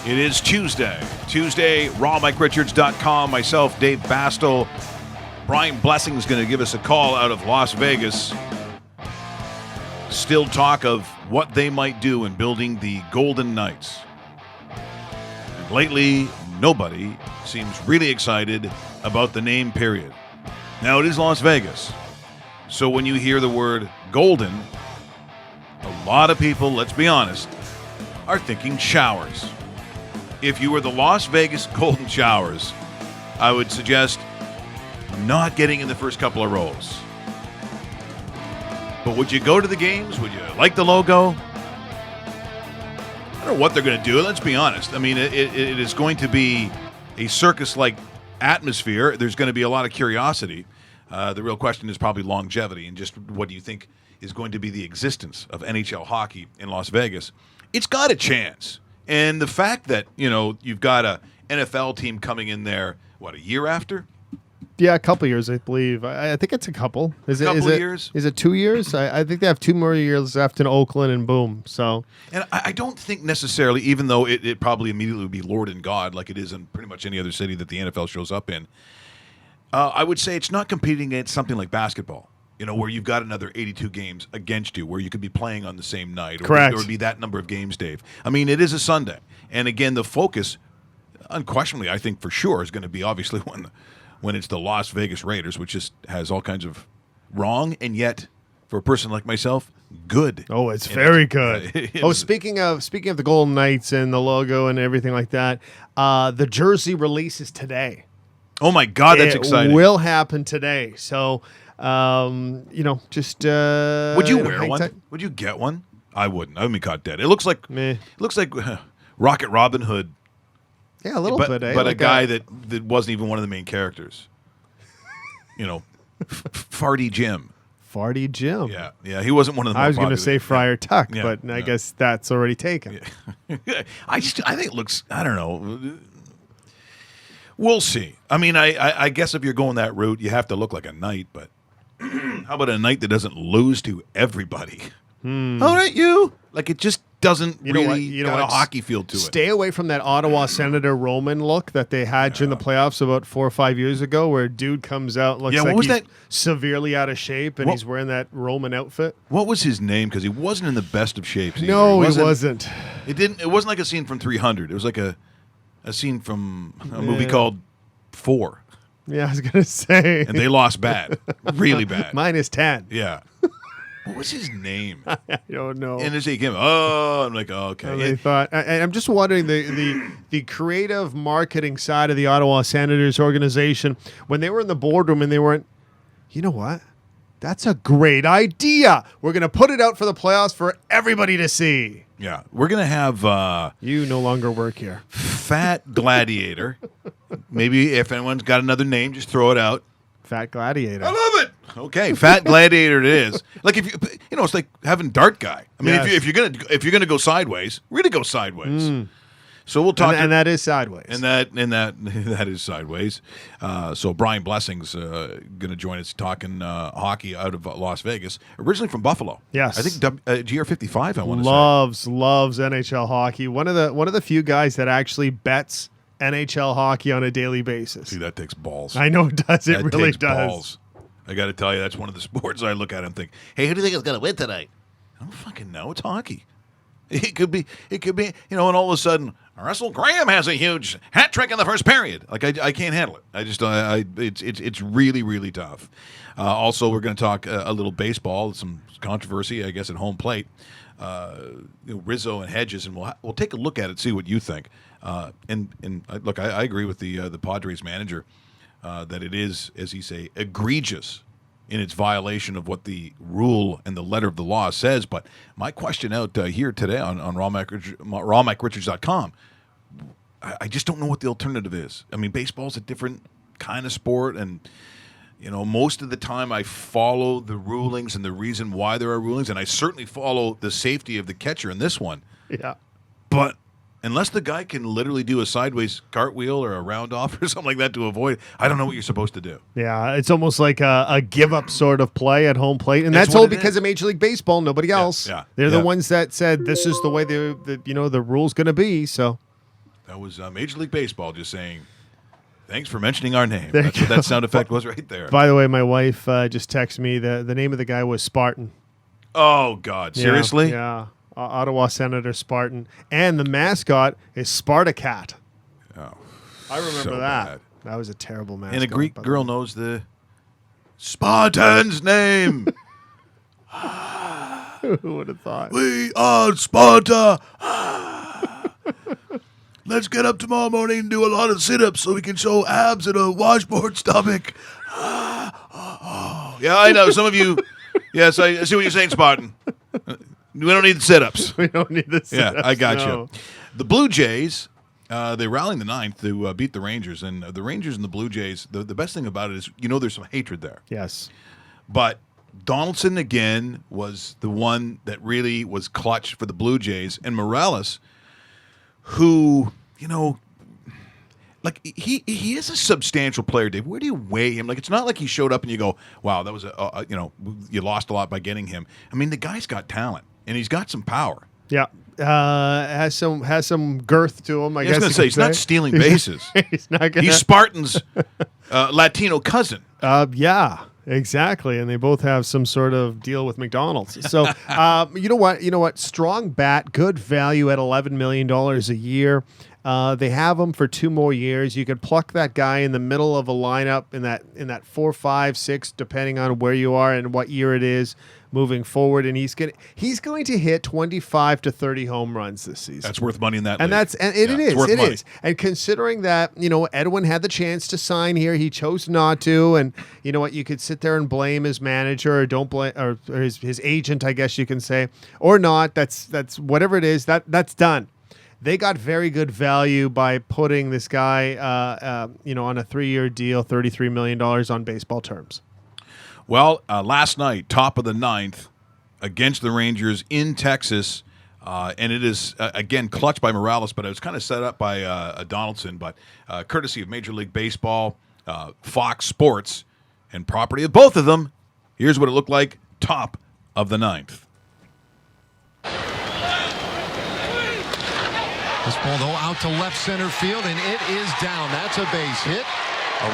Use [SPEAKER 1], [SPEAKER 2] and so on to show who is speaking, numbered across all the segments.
[SPEAKER 1] It is Tuesday, rawmikerichards.com. Myself, Dave Bastel. Brian Blessing is going to give us a call out of Las Vegas. Still talk of what they might do in building the Golden Knights. And lately, nobody seems really excited about the name, period. Now, it is Las Vegas. So when you hear the word Golden, a lot of people, let's be honest, are thinking showers. If you were the Las Vegas Golden Showers, I would suggest not getting in the first couple of rows. But would you go to the games? Would you like the logo? I don't know what they're going to do. Let's be honest. I mean, it is going to be a circus-like atmosphere. There's going to be a lot of curiosity. The real question is probably longevity and just what do you think is going to be the existence of NHL hockey in Las Vegas. It's got a chance. And the fact that, you know, you've got a NFL team coming in there, what, a year after?
[SPEAKER 2] Yeah, a couple years, I believe. I think it's a couple. Is it
[SPEAKER 1] years?
[SPEAKER 2] Is it 2 years? I think they have 2 more years left in Oakland, and boom. So,
[SPEAKER 1] and I don't think necessarily, even though it probably immediately would be Lord and God, like it is in pretty much any other city that the NFL shows up in, I would say it's not competing against something like basketball. You know, where you've got another 82 games against you, where you could be playing on the same night.
[SPEAKER 2] Correct.
[SPEAKER 1] There would be that number of games, Dave. I mean, it is a Sunday. And again, the focus, unquestionably, I think for sure, is going to be obviously when it's the Las Vegas Raiders, which just has all kinds of wrong, and yet, for a person like myself, good.
[SPEAKER 2] Oh, it's very good. Speaking of the Golden Knights and the logo and everything like that, the jersey release is today.
[SPEAKER 1] Oh, my God, that's exciting.
[SPEAKER 2] It will happen today. So... you know, just
[SPEAKER 1] would you wear one? Would you get one? I wouldn't. I would be caught dead. It looks like Rocket Robin Hood.
[SPEAKER 2] Yeah, a little bit.
[SPEAKER 1] But like a guy that wasn't even one of the main characters. You know, Farty Jim.
[SPEAKER 2] Farty Jim.
[SPEAKER 1] Yeah, he wasn't one of the.
[SPEAKER 2] I was going to say Friar Tuck,
[SPEAKER 1] yeah,
[SPEAKER 2] but I guess that's already taken.
[SPEAKER 1] Yeah. I think it looks. I don't know. We'll see. I mean, I guess if you're going that route, you have to look like a knight, but. How about a night that doesn't lose to everybody? All right, you. Like, it just doesn't really got a hockey feel to it.
[SPEAKER 2] Stay away from that Ottawa Senator Roman look that they had during the playoffs about 4 or 5 years ago, where a dude comes out and looks like he's severely out of shape, and he's wearing that Roman outfit.
[SPEAKER 1] What was his name? Because he wasn't in the best of shapes.
[SPEAKER 2] No, he wasn't.
[SPEAKER 1] It wasn't like a scene from 300. It was like a scene from a movie called 4.
[SPEAKER 2] Yeah, I was going to say.
[SPEAKER 1] And they lost bad. Really bad.
[SPEAKER 2] -10.
[SPEAKER 1] Yeah. What was his name?
[SPEAKER 2] I don't know.
[SPEAKER 1] And he came, I'm like, oh, okay.
[SPEAKER 2] And they thought, and I'm just wondering, the creative marketing side of the Ottawa Senators organization, when they were in the boardroom and they weren't, you know what? That's a great idea. We're going to put it out for the playoffs for everybody to see.
[SPEAKER 1] Yeah. We're going to have...
[SPEAKER 2] you no longer work here.
[SPEAKER 1] Fat Gladiator. Maybe if anyone's got another name, just throw it out.
[SPEAKER 2] Fat Gladiator.
[SPEAKER 1] I love it. Okay, Fat Gladiator it is. Like if it's like having Dart Guy. I mean, if you're gonna go sideways, really go sideways. So we'll talk,
[SPEAKER 2] and that is sideways,
[SPEAKER 1] and that is sideways. So Brian Blessing's going to join us talking hockey out of Las Vegas, originally from Buffalo.
[SPEAKER 2] Yes,
[SPEAKER 1] I think GR55. I want to
[SPEAKER 2] say loves NHL hockey. One of the few guys that actually bets NHL hockey on a daily basis.
[SPEAKER 1] See, that takes balls.
[SPEAKER 2] I know it does. It really does.
[SPEAKER 1] Balls. I got to tell you, that's one of the sports I look at and think, hey, who do you think is going to win tonight? I don't fucking know. It's hockey. It could be, and all of a sudden, Russell Graham has a huge hat trick in the first period. Like, I can't handle it. It's really, really tough. Also, we're going to talk a little baseball, some controversy, I guess, at home plate. Rizzo and Hedges, and we'll take a look at it, see what you think. And look, I agree with the Padres manager that it is, as he say, egregious in its violation of what the rule and the letter of the law says. But my question out here today on rawmikerichards.com, I just don't know what the alternative is. I mean, baseball's a different kind of sport, and most of the time I follow the rulings and the reason why there are rulings, and I certainly follow the safety of the catcher in this one.
[SPEAKER 2] Yeah.
[SPEAKER 1] But unless the guy can literally do a sideways cartwheel or a round off or something like that to avoid, I don't know what you're supposed to do.
[SPEAKER 2] Yeah, it's almost like a give-up sort of play at home plate, and that's
[SPEAKER 1] what
[SPEAKER 2] all
[SPEAKER 1] it
[SPEAKER 2] because
[SPEAKER 1] is.
[SPEAKER 2] of Major League Baseball. Nobody else.
[SPEAKER 1] Yeah,
[SPEAKER 2] They're
[SPEAKER 1] yeah.
[SPEAKER 2] the ones that said this is the way the rule's going to be. So
[SPEAKER 1] That was Major League Baseball just saying, thanks for mentioning our name.
[SPEAKER 2] There
[SPEAKER 1] That's
[SPEAKER 2] you
[SPEAKER 1] what
[SPEAKER 2] go.
[SPEAKER 1] that sound effect was right there.
[SPEAKER 2] by the way, my wife just texted me the name of the guy was Spartan.
[SPEAKER 1] Oh, God. Seriously?
[SPEAKER 2] Yeah. Ottawa Senator Spartan, and the mascot is Spartacat.
[SPEAKER 1] Oh,
[SPEAKER 2] I remember
[SPEAKER 1] so
[SPEAKER 2] that.
[SPEAKER 1] bad.
[SPEAKER 2] That was a terrible mascot.
[SPEAKER 1] And a Greek
[SPEAKER 2] by the
[SPEAKER 1] girl
[SPEAKER 2] way.
[SPEAKER 1] knows the Spartan's name.
[SPEAKER 2] Who would have thought?
[SPEAKER 1] We are Sparta. Let's get up tomorrow morning and do a lot of sit-ups so we can show abs and a washboard stomach. Yeah, I know. Some of you, yes, I see what you're saying, Spartan. We don't need the sit-ups.
[SPEAKER 2] We don't need this.
[SPEAKER 1] Yeah, I got
[SPEAKER 2] no.
[SPEAKER 1] you. The Blue Jays, they rallied in the ninth to beat the Rangers. And the Rangers and the Blue Jays, the best thing about it is, there's some hatred there.
[SPEAKER 2] Yes.
[SPEAKER 1] But Donaldson, again, was the one that really was clutch for the Blue Jays. And Morales, who, like he is a substantial player, Dave. Where do you weigh him? Like, it's not like he showed up and you go, wow, that was you lost a lot by getting him. I mean, the guy's got talent and he's got some power.
[SPEAKER 2] Yeah. Has some girth to him. I
[SPEAKER 1] I
[SPEAKER 2] guess
[SPEAKER 1] was going to say, he's not stealing bases.
[SPEAKER 2] He's not gonna.
[SPEAKER 1] He's Spartan's Latino cousin.
[SPEAKER 2] Yeah. Exactly, and they both have some sort of deal with McDonald's. So, you know what? Strong bat, good value at $11 million a year. They have him for 2 more years. You could pluck that guy in the middle of a lineup in that 4, 5, 6, depending on where you are and what year it is moving forward, and he's going to hit 25 to 30 home runs this season.
[SPEAKER 1] That's worth money in that
[SPEAKER 2] And
[SPEAKER 1] league.
[SPEAKER 2] it
[SPEAKER 1] It's worth
[SPEAKER 2] is.
[SPEAKER 1] money.
[SPEAKER 2] And considering that, Edwin had the chance to sign here, he chose not to. And you know what? You could sit there and blame his manager or don't blame or his agent, I guess you can say, or not. That's whatever it is. That's done. They got very good value by putting this guy, on a 3-year deal, $33 million on baseball terms.
[SPEAKER 1] Well, last night, top of the ninth, against the Rangers in Texas, and it is, again, clutched by Morales, but it was kind of set up by Donaldson, but courtesy of Major League Baseball, Fox Sports, and property of both of them. Here's what it looked like, top of the ninth.
[SPEAKER 3] This ball, though, out to left center field, and it is down. That's a base hit.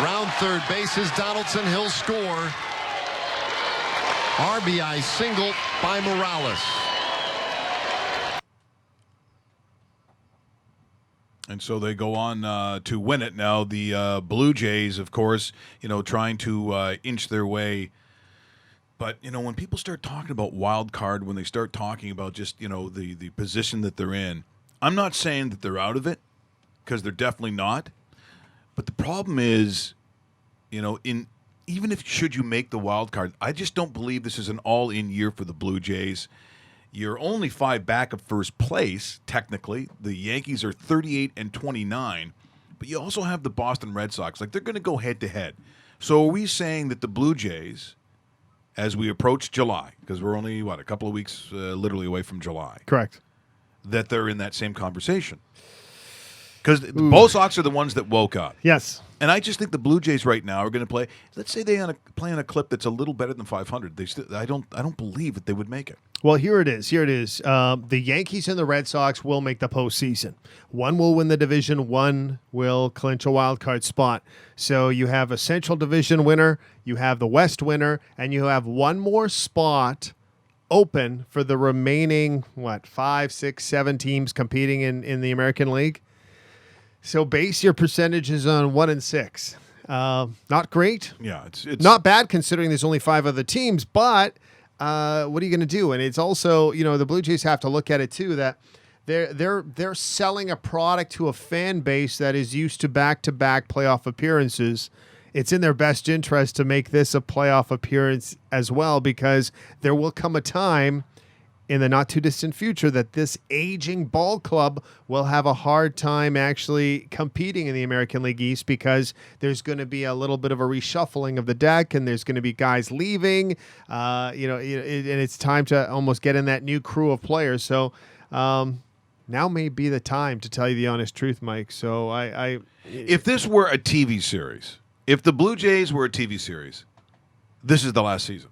[SPEAKER 3] Around third base is Donaldson. He'll score. RBI single by Morales.
[SPEAKER 1] And so they go on to win it. Now, the Blue Jays, of course, trying to inch their way. But, when people start talking about wild card, when they start talking about just, the position that they're in, I'm not saying that they're out of it, because they're definitely not. But the problem is, even if should you make the wild card, I just don't believe this is an all-in year for the Blue Jays. You're only 5 back of first place, technically. The Yankees are 38 and 29, but you also have the Boston Red Sox. Like, they're going to go head-to-head. So are we saying that the Blue Jays, as we approach July, because we're only, a couple of weeks literally away from July,
[SPEAKER 2] Correct.
[SPEAKER 1] that they're in that same conversation? Because both Sox are the ones that woke up.
[SPEAKER 2] Yes.
[SPEAKER 1] And I just think the Blue Jays right now are going to play. Let's say they play on a clip that's a little better than 500. I don't believe that they would make it.
[SPEAKER 2] Well, here it is. The Yankees and the Red Sox will make the postseason. One will win the division. One will clinch a wild card spot. So you have a Central Division winner, you have the West winner, and you have one more spot open for the remaining 5, 6, 7 teams competing in the American League. So base your percentages on 1 and 6. Not great.
[SPEAKER 1] Yeah, it's
[SPEAKER 2] Not bad considering there's only 5 other teams, but what are you going to do? And it's also, the Blue Jays have to look at it too, that they're selling a product to a fan base that is used to back-to-back playoff appearances. It's in their best interest to make this a playoff appearance as well, because there will come a time in the not too distant future that this aging ball club will have a hard time actually competing in the American League East because there's going to be a little bit of a reshuffling of the deck and there's going to be guys leaving, and it's time to almost get in that new crew of players. So now may be the time to tell you the honest truth, Mike. So
[SPEAKER 1] If this were a TV series, if the Blue Jays were a TV series, this is the last season.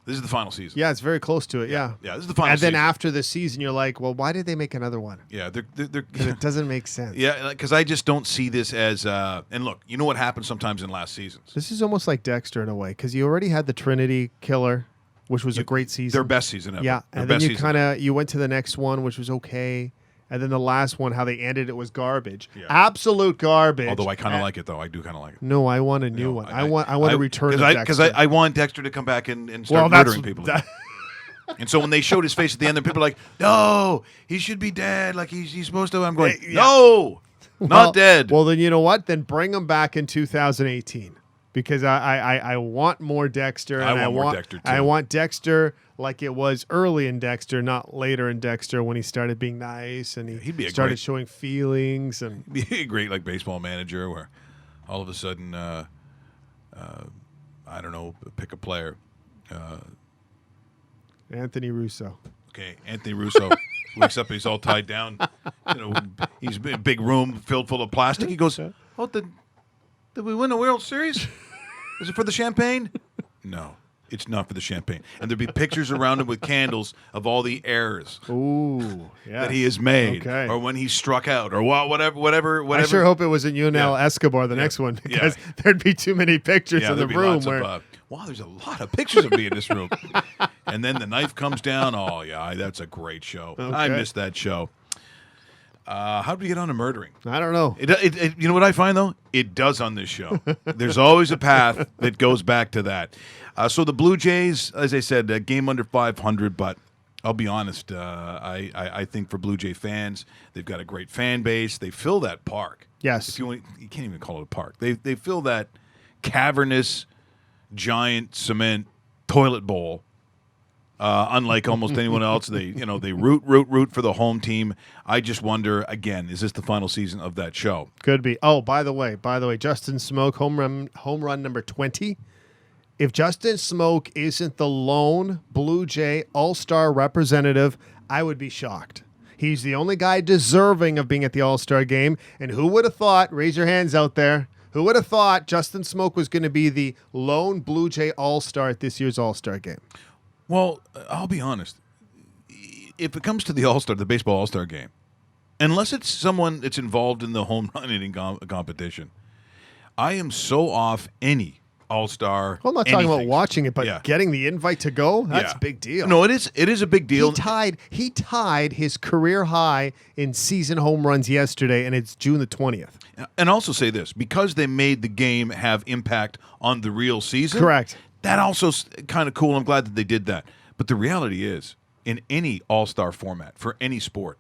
[SPEAKER 1] This is the final season.
[SPEAKER 2] yeah, it's very close to it. Yeah.
[SPEAKER 1] Yeah, this is the final
[SPEAKER 2] And then
[SPEAKER 1] season.
[SPEAKER 2] after the season, you're like, well, why did they make another one?
[SPEAKER 1] Yeah, they're
[SPEAKER 2] 'Cause it doesn't make sense.
[SPEAKER 1] yeah, because I just don't see this as. And look, you know what happens sometimes in last seasons.
[SPEAKER 2] This is almost like Dexter in a way because you already had the Trinity Killer, which was a great season.
[SPEAKER 1] Their best season ever.
[SPEAKER 2] Yeah,
[SPEAKER 1] Their
[SPEAKER 2] and then
[SPEAKER 1] best
[SPEAKER 2] you
[SPEAKER 1] season.
[SPEAKER 2] you went to the next one, which was okay, and then the last one, how they ended it was garbage,
[SPEAKER 1] Yeah.
[SPEAKER 2] absolute garbage.
[SPEAKER 1] Although I kind of like it, though. I do kind of like it.
[SPEAKER 2] No, I want a new one. I want a return of
[SPEAKER 1] Because
[SPEAKER 2] Dexter.
[SPEAKER 1] I want Dexter to come back and
[SPEAKER 2] well,
[SPEAKER 1] start
[SPEAKER 2] that's
[SPEAKER 1] murdering people.
[SPEAKER 2] that-
[SPEAKER 1] And so when they showed his face at the end, then people are like, "No, he should be dead. Like he's supposed to." I'm going,
[SPEAKER 2] Yeah.
[SPEAKER 1] "No,
[SPEAKER 2] well,
[SPEAKER 1] not dead."
[SPEAKER 2] Well, then you know what? Then bring him back in 2018 because I want more Dexter. And
[SPEAKER 1] I want more Dexter, too.
[SPEAKER 2] I want Dexter like it was early in Dexter, not later in Dexter when he started being nice and
[SPEAKER 1] He'd be a
[SPEAKER 2] started
[SPEAKER 1] great-
[SPEAKER 2] showing feelings and.
[SPEAKER 1] Be a great like baseball manager where all of a sudden, I don't know, pick a player.
[SPEAKER 2] Anthony Russo.
[SPEAKER 1] Okay, Anthony Russo wakes up, he's all tied down. He's in a big room filled full of plastic. He goes, "Oh, did we win the World Series? Is it for the champagne?" No, it's not for the champagne. And there'd be pictures around him with candles of all the errors
[SPEAKER 2] Ooh, yeah.
[SPEAKER 1] that he has made,
[SPEAKER 2] Okay.
[SPEAKER 1] or when he struck out, or whatever.
[SPEAKER 2] I sure hope it was in UNL
[SPEAKER 1] Yeah.
[SPEAKER 2] Escobar, the next one, because there'd be too many pictures in the
[SPEAKER 1] there'd be
[SPEAKER 2] room
[SPEAKER 1] lots
[SPEAKER 2] where.
[SPEAKER 1] of, wow, there's a lot of pictures of me in this room. And then the knife comes down. Oh, yeah, that's a great show. I
[SPEAKER 2] Okay.
[SPEAKER 1] missed that show. How did we get on to murdering?
[SPEAKER 2] I don't know.
[SPEAKER 1] It, you know what I find, though? It does on this show. There's always a path that goes back to that. So the Blue Jays, as I said, a game under 500, but I'll be honest. I think for Blue Jay fans, they've got a great fan base. They fill that park.
[SPEAKER 2] Yes.
[SPEAKER 1] If you can't even call it a park. They fill that cavernous, giant cement toilet bowl. Unlike almost anyone else, they root for the home team. I just wonder again, is this the final season of that show?
[SPEAKER 2] Could be. Oh, by the way, Justin Smoke home run number 20. If Justin Smoke isn't the lone Blue Jay All-Star representative, I would be shocked. He's the only guy deserving of being at the All-Star game. And who would have thought, raise your hands out there, who would have thought Justin Smoke was going to be the lone Blue Jay All-Star at this year's All-Star game?
[SPEAKER 1] Well, I'll be honest. If it comes to the baseball All-Star game, unless it's someone that's involved in the home run hitting competition, I am so off any All-Star.
[SPEAKER 2] Well, I'm not talking about
[SPEAKER 1] anything.
[SPEAKER 2] watching it, but
[SPEAKER 1] Yeah.
[SPEAKER 2] getting the invite to go, that's
[SPEAKER 1] Yeah.
[SPEAKER 2] a big deal.
[SPEAKER 1] No, it is a big deal.
[SPEAKER 2] He tied his career high in season home runs yesterday, and it's June the 20th.
[SPEAKER 1] And also say this, because they made the game have impact on the real season.
[SPEAKER 2] Correct.
[SPEAKER 1] That also kind of cool. I'm glad that they did that. But the reality is, in any All-Star format for any sport,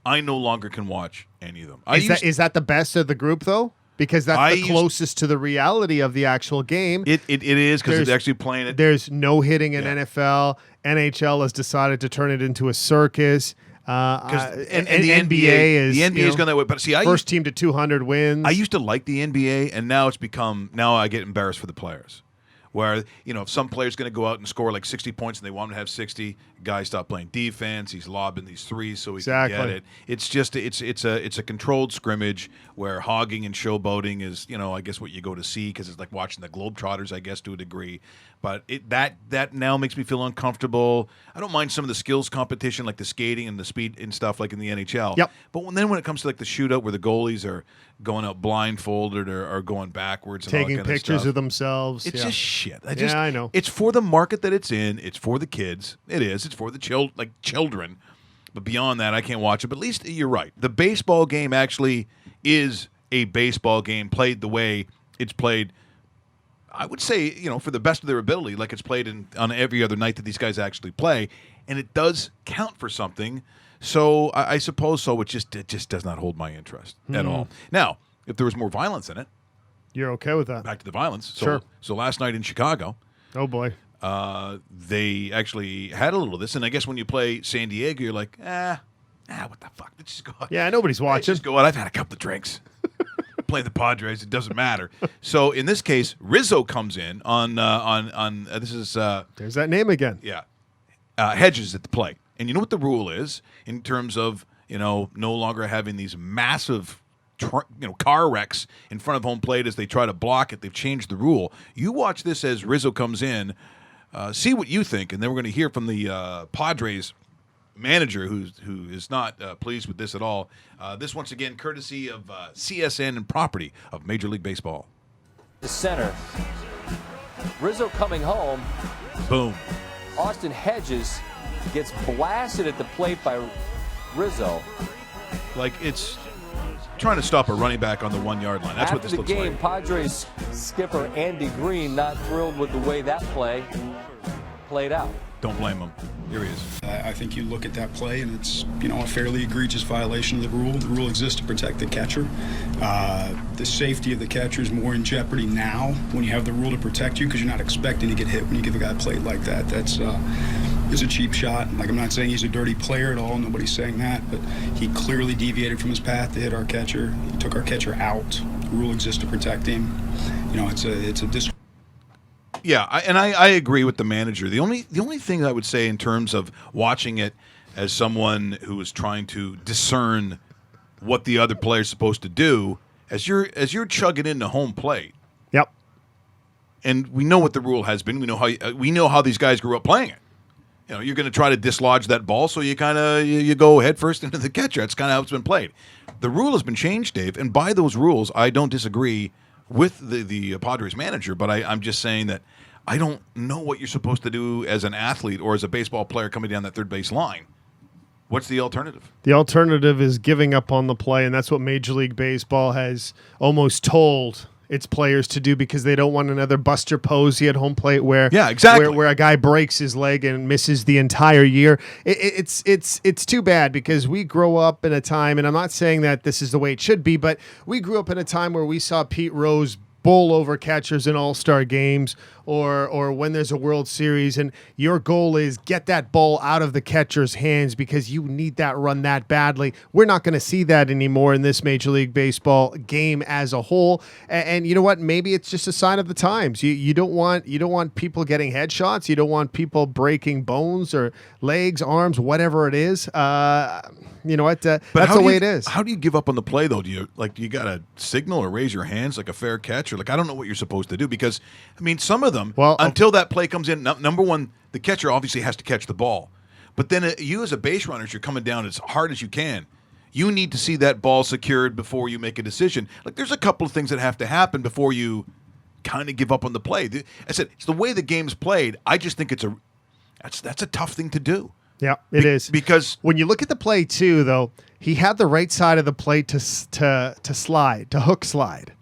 [SPEAKER 1] I no longer can watch any of them.
[SPEAKER 2] Is that the best of the group, though? Because that's the closest to the reality of the actual game.
[SPEAKER 1] It is because
[SPEAKER 2] There's-
[SPEAKER 1] they're actually playing it.
[SPEAKER 2] There's no hitting in
[SPEAKER 1] Yeah.
[SPEAKER 2] NFL. NHL has decided to turn it into a circus.
[SPEAKER 1] And
[SPEAKER 2] and
[SPEAKER 1] the
[SPEAKER 2] NBA is
[SPEAKER 1] the NBA has gone that way. But see,
[SPEAKER 2] first team to 200 wins.
[SPEAKER 1] I used to like the NBA, and now I get embarrassed for the players. Where, if some player's going to go out and score like 60 points and they want him to have 60, guy stop playing defense. He's lobbing these threes so he can get it. It's just it's a controlled scrimmage where hogging and showboating is, I guess what you go to see because it's like watching the Globetrotters, I guess, to a degree. But that now makes me feel uncomfortable. I don't mind some of the skills competition like the skating and the speed and stuff like in the NHL.
[SPEAKER 2] Yep.
[SPEAKER 1] But when it comes to like the shootout where the goalies are going out blindfolded or going backwards and all that
[SPEAKER 2] taking
[SPEAKER 1] kind of
[SPEAKER 2] pictures
[SPEAKER 1] stuff,
[SPEAKER 2] of themselves.
[SPEAKER 1] it's
[SPEAKER 2] Yeah.
[SPEAKER 1] just shit.
[SPEAKER 2] I know.
[SPEAKER 1] It's for the market that it's in. It's for the kids. It is. It's for the children. But beyond that, I can't watch it. But at least you're right. The baseball game actually is a baseball game played the way it's played. I would say, for the best of their ability, like it's played on every other night that these guys actually play, and it does count for something. So I suppose so. It just does not hold my interest at all. Now, if there was more violence in it,
[SPEAKER 2] You're okay with that?
[SPEAKER 1] back to the violence. So,
[SPEAKER 2] Sure.
[SPEAKER 1] So last night in Chicago,
[SPEAKER 2] Oh boy.
[SPEAKER 1] they actually had a little of this. And I guess when you play San Diego, you're like, what the fuck? Let's just go out.
[SPEAKER 2] Yeah, nobody's
[SPEAKER 1] Let's
[SPEAKER 2] watching.
[SPEAKER 1] just go out. I've had a couple of drinks. Play the Padres. It doesn't matter. So in this case, Rizzo comes in on this is
[SPEAKER 2] There's that name again.
[SPEAKER 1] Hedges at the plate. And you know what the rule is in terms of no longer having these massive car wrecks in front of home plate as they try to block it. They've changed the rule. You watch this as Rizzo comes in, see what you think, and then we're going to hear from the Padres manager who is not pleased with this at all. This once again courtesy of CSN and property of Major League Baseball.
[SPEAKER 4] The center. Rizzo coming home.
[SPEAKER 1] Boom.
[SPEAKER 4] Austin Hedges gets blasted at the plate by Rizzo.
[SPEAKER 1] Like it's trying to stop a running back on the 1 yard line. That's
[SPEAKER 4] After
[SPEAKER 1] what this
[SPEAKER 4] the
[SPEAKER 1] looks
[SPEAKER 4] game,
[SPEAKER 1] like.
[SPEAKER 4] Padres skipper Andy Green not thrilled with the way that play played out.
[SPEAKER 1] Don't blame him. Here he is.
[SPEAKER 5] I think you look at that play, and it's a fairly egregious violation of the rule. The rule exists to protect the catcher. The safety of the catcher is more in jeopardy now when you have the rule to protect you because you're not expecting to get hit when you give a guy a plate like that. That's is a cheap shot. Like, I'm not saying he's a dirty player at all. Nobody's saying that, but he clearly deviated from his path to hit our catcher. He took our catcher out. The rule exists to protect him. It's a
[SPEAKER 1] Yeah, I agree with the manager. The only thing I would say in terms of watching it as someone who is trying to discern what the other player is supposed to do, as you're chugging into home plate,
[SPEAKER 2] Yep.
[SPEAKER 1] and we know what the rule has been. We know how these guys grew up playing it. You're going to try to dislodge that ball, so you kind of you go head first into the catcher. That's kind of how it's been played. The rule has been changed, Dave, and by those rules, I don't disagree with the Padres manager, but I'm just saying that I don't know what you're supposed to do as an athlete or as a baseball player coming down that third base line. What's the alternative?
[SPEAKER 2] The alternative is giving up on the play, and that's what Major League Baseball has almost told its players to do because they don't want another Buster Posey at home plate where
[SPEAKER 1] exactly
[SPEAKER 2] where a guy breaks his leg and misses the entire year. It's too bad because we grow up in a time, and I'm not saying that this is the way it should be, but we grew up in a time where we saw Pete Rose bowl over catchers in all-star games or when there's a World Series, and your goal is get that ball out of the catcher's hands because you need that run that badly. We're not going to see that anymore in this Major League Baseball game as a whole. And you know what? Maybe it's just a sign of the times. You don't want people getting headshots. You don't want people breaking bones or legs, arms, whatever it is. You know what? That's the way it is.
[SPEAKER 1] How do you give up on the play, though? Do you got to signal or raise your hands like a fair catch? Or I don't know what you're supposed to do because, some of them, until that play comes in, number one, the catcher obviously has to catch the ball. But then you as a base runner, as you're coming down as hard as you can, you need to see that ball secured before you make a decision. There's a couple of things that have to happen before you kind of give up on the play. I said, it's the way the game's played. I just think that's a tough thing to do.
[SPEAKER 2] Yeah, it is.
[SPEAKER 1] Because
[SPEAKER 2] when you look at the play too, though, he had the right side of the plate to slide, to hook slide,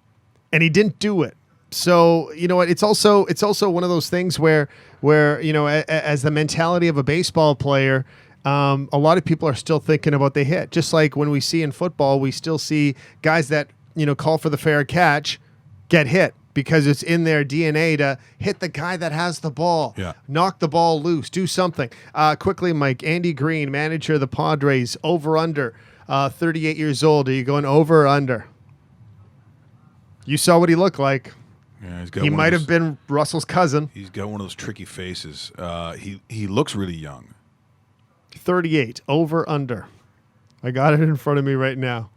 [SPEAKER 2] and he didn't do it. So you know what? It's also one of those things where as the mentality of a baseball player, a lot of people are still thinking about the hit. Just like when we see in football, we still see guys that call for the fair catch get hit. Because it's in their DNA to hit the guy that has the ball, knock the ball loose, do something. Quickly, Mike, Andy Green, manager of the Padres, over under, 38 years old. Are you going over or under? You saw what he looked like.
[SPEAKER 1] Yeah,
[SPEAKER 2] he might have been Russell's cousin.
[SPEAKER 1] He's got one of those tricky faces. He looks really young.
[SPEAKER 2] 38, over, under. I got it in front of me right now.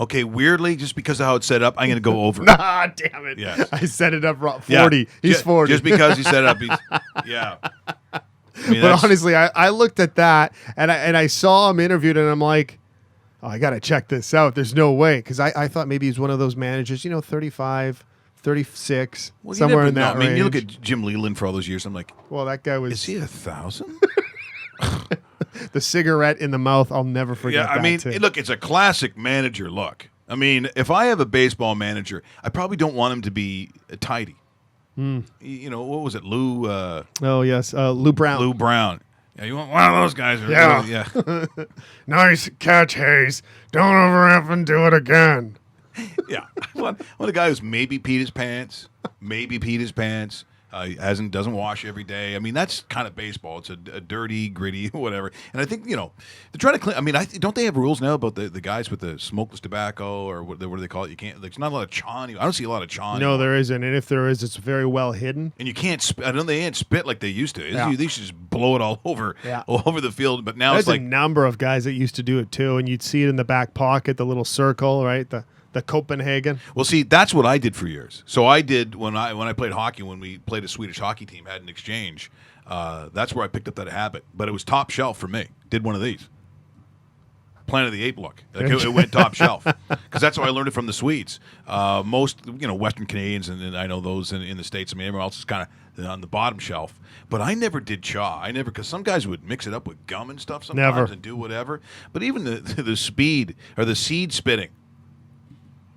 [SPEAKER 1] Okay, weirdly, just because of how it's set up, I'm going to go over.
[SPEAKER 2] Nah, damn it.
[SPEAKER 1] Yes.
[SPEAKER 2] I set it up wrong. 40.
[SPEAKER 1] Yeah.
[SPEAKER 2] He's 40.
[SPEAKER 1] Just because he set up, yeah.
[SPEAKER 2] But honestly, I looked at that, and I saw him interviewed, and I'm like, oh, I got to check this out. There's no way. Because I thought maybe he's one of those managers, 35, 36, somewhere in that range.
[SPEAKER 1] You look at Jim Leland for all those years, I'm like,
[SPEAKER 2] well, that guy was...
[SPEAKER 1] Is he 1,000?
[SPEAKER 2] The cigarette in the mouth, I'll never forget that, too.
[SPEAKER 1] Look, it's a classic manager look. If I have a baseball manager, I probably don't want him to be tidy. What was it, Lou?
[SPEAKER 2] Oh, yes, Lou Brown.
[SPEAKER 1] Lou Brown. Yeah, you want one of those guys.
[SPEAKER 2] Yeah. Nice catch, Hayes. Don't ever have him do it again.
[SPEAKER 1] Yeah. I want a guy who's maybe peed his pants, Doesn't wash every day. I mean, that's kind of baseball. It's a dirty, gritty, whatever. And I think they're trying to clean. I mean, don't they have rules now about the guys with the smokeless tobacco or what do they call it? You can't. There's not a lot of chaw. I don't see a lot of chaw.
[SPEAKER 2] No, there isn't, and if there is, it's very well hidden.
[SPEAKER 1] And you can't. I don't. They can't spit like they used to.
[SPEAKER 2] Yeah.
[SPEAKER 1] They should just blow it all over the field. But now
[SPEAKER 2] There's
[SPEAKER 1] it's like
[SPEAKER 2] a number of guys that used to do it too, and you'd see it in the back pocket, the little circle, right? The Copenhagen.
[SPEAKER 1] Well, see, that's what I did for years. So I did when I played hockey, when we played a Swedish hockey team, had an exchange. That's where I picked up that habit. But it was top shelf for me. Did one of these. Planet of the Apes look. Like it went top shelf. Because that's how I learned it from the Swedes. Most, Western Canadians, and I know those in the States, I mean, everyone else is kind of on the bottom shelf. But I never did chaw. Because some guys would mix it up with gum and stuff sometimes
[SPEAKER 2] Never.
[SPEAKER 1] and do whatever. But even the speed or the seed spitting,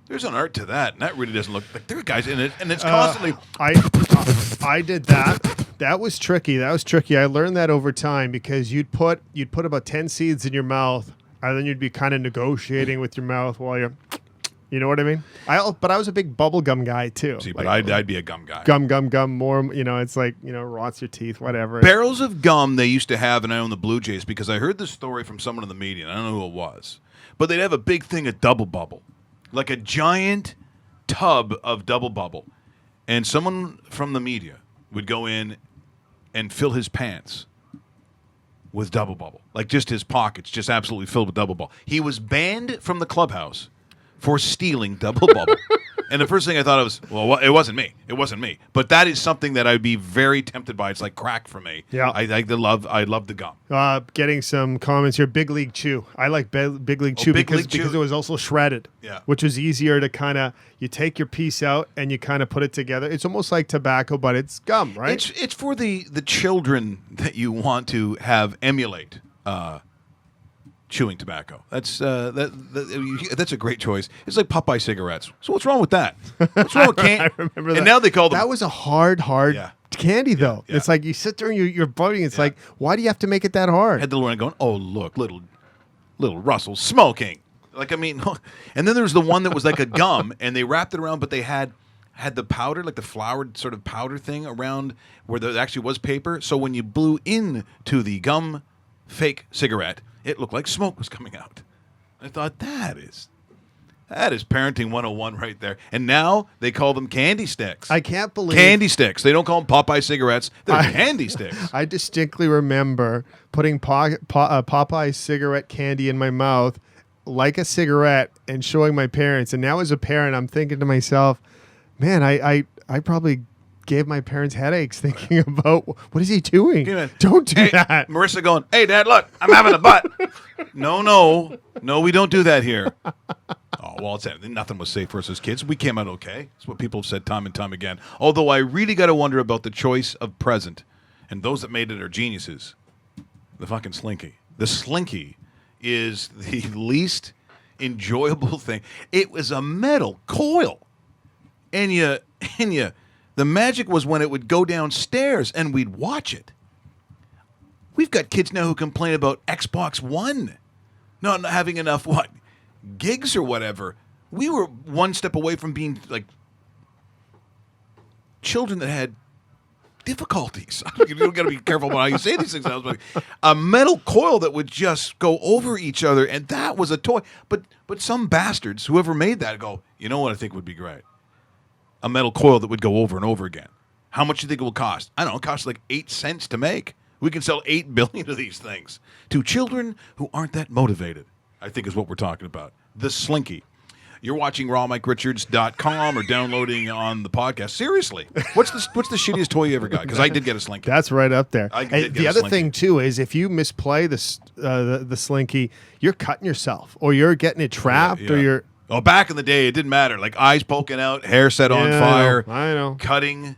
[SPEAKER 1] there's an art to that, and that really doesn't look like there are guys in it, and it's constantly.
[SPEAKER 2] I did that. That was tricky. I learned that over time because you'd put about 10 seeds in your mouth, and then you'd be kind of negotiating with your mouth while you're, you know what I mean? But I was a big bubble gum guy too.
[SPEAKER 1] See, but I'd be a gum guy.
[SPEAKER 2] Gum. More, it's like rots your teeth, whatever.
[SPEAKER 1] Barrels of gum they used to have, and I own the Blue Jays because I heard this story from someone in the media. And I don't know who it was, but they'd have a big thing of Double Bubble. Like a giant tub of Double Bubble. And someone from the media would go in and fill his pants with Double Bubble. Like just his pockets, just absolutely filled with Double Bubble. He was banned from the clubhouse for stealing Double Bubble. And the first thing I thought was, well, it wasn't me. It wasn't me. But that is something that I'd be very tempted by. It's like crack for me.
[SPEAKER 2] Yeah.
[SPEAKER 1] I love the gum.
[SPEAKER 2] Getting some comments here. Big League Chew. I like Big League Chew
[SPEAKER 1] Big
[SPEAKER 2] because
[SPEAKER 1] League Chew.
[SPEAKER 2] it was also shredded.
[SPEAKER 1] Yeah.
[SPEAKER 2] Which was easier to kind of, you take your piece out and you kind of put it together. It's almost like tobacco, but it's gum, right?
[SPEAKER 1] It's for the children that you want to have emulate chewing tobacco. That's that's a great choice. It's like Popeye cigarettes. So what's wrong with that? What's wrong with
[SPEAKER 2] I remember that.
[SPEAKER 1] And now they call them.
[SPEAKER 2] That was a hard
[SPEAKER 1] Yeah.
[SPEAKER 2] candy, though.
[SPEAKER 1] Yeah.
[SPEAKER 2] It's like you sit there and you're biting. It's like, why do you have to make it that hard?
[SPEAKER 1] Had the little one going, oh look, little Russell smoking. Like I mean, and then there was the one that was like a gum, and they wrapped it around, but they had the powder, like the floured sort of powder thing around where there actually was paper. So when you blew into the gum fake cigarette, it looked like smoke was coming out. I thought that is parenting 101 right there. And now they call them candy sticks.
[SPEAKER 2] I can't believe
[SPEAKER 1] Candy sticks. They don't call them Popeye cigarettes. They're candy sticks.
[SPEAKER 2] I distinctly remember putting Popeye cigarette candy in my mouth like a cigarette and showing my parents. And now as a parent, I'm thinking to myself, man, I probably gave my parents headaches thinking about what is he doing? Don't do that.
[SPEAKER 1] Marissa going, hey, Dad, look, I'm having a butt. No, we don't do that here. Oh, well, nothing was safe for us as kids. We came out okay. That's what people have said time and time again. Although I really got to wonder about the choice of present. And those that made it are geniuses. The fucking Slinky. The Slinky is the least enjoyable thing. It was a metal coil. And the magic was when it would go downstairs and we'd watch it. We've got kids now who complain about Xbox One not having enough, gigs or whatever. We were one step away from being like children that had difficulties. You got to be careful about how you say these things. But a metal coil that would just go over each other, and that was a toy. But some bastards, whoever made that, go, you know what I think would be great? A metal coil that would go over and over again. How much do you think it will cost? I don't know. It costs like 8 cents to make. We can sell 8 billion of these things to children who aren't that motivated, I think is what we're talking about. The Slinky. You're watching rawmikerichards.com or downloading on the podcast. Seriously, what's the shittiest toy you ever got? Because I did get a Slinky.
[SPEAKER 2] That's right up there. The other
[SPEAKER 1] Slinky.
[SPEAKER 2] thing too is if you misplay the Slinky, you're cutting yourself, or you're getting it trapped,
[SPEAKER 1] Yeah.
[SPEAKER 2] or you're.
[SPEAKER 1] Oh, back in the day, it didn't matter. Like eyes poking out, hair set on fire.
[SPEAKER 2] I know.
[SPEAKER 1] Cutting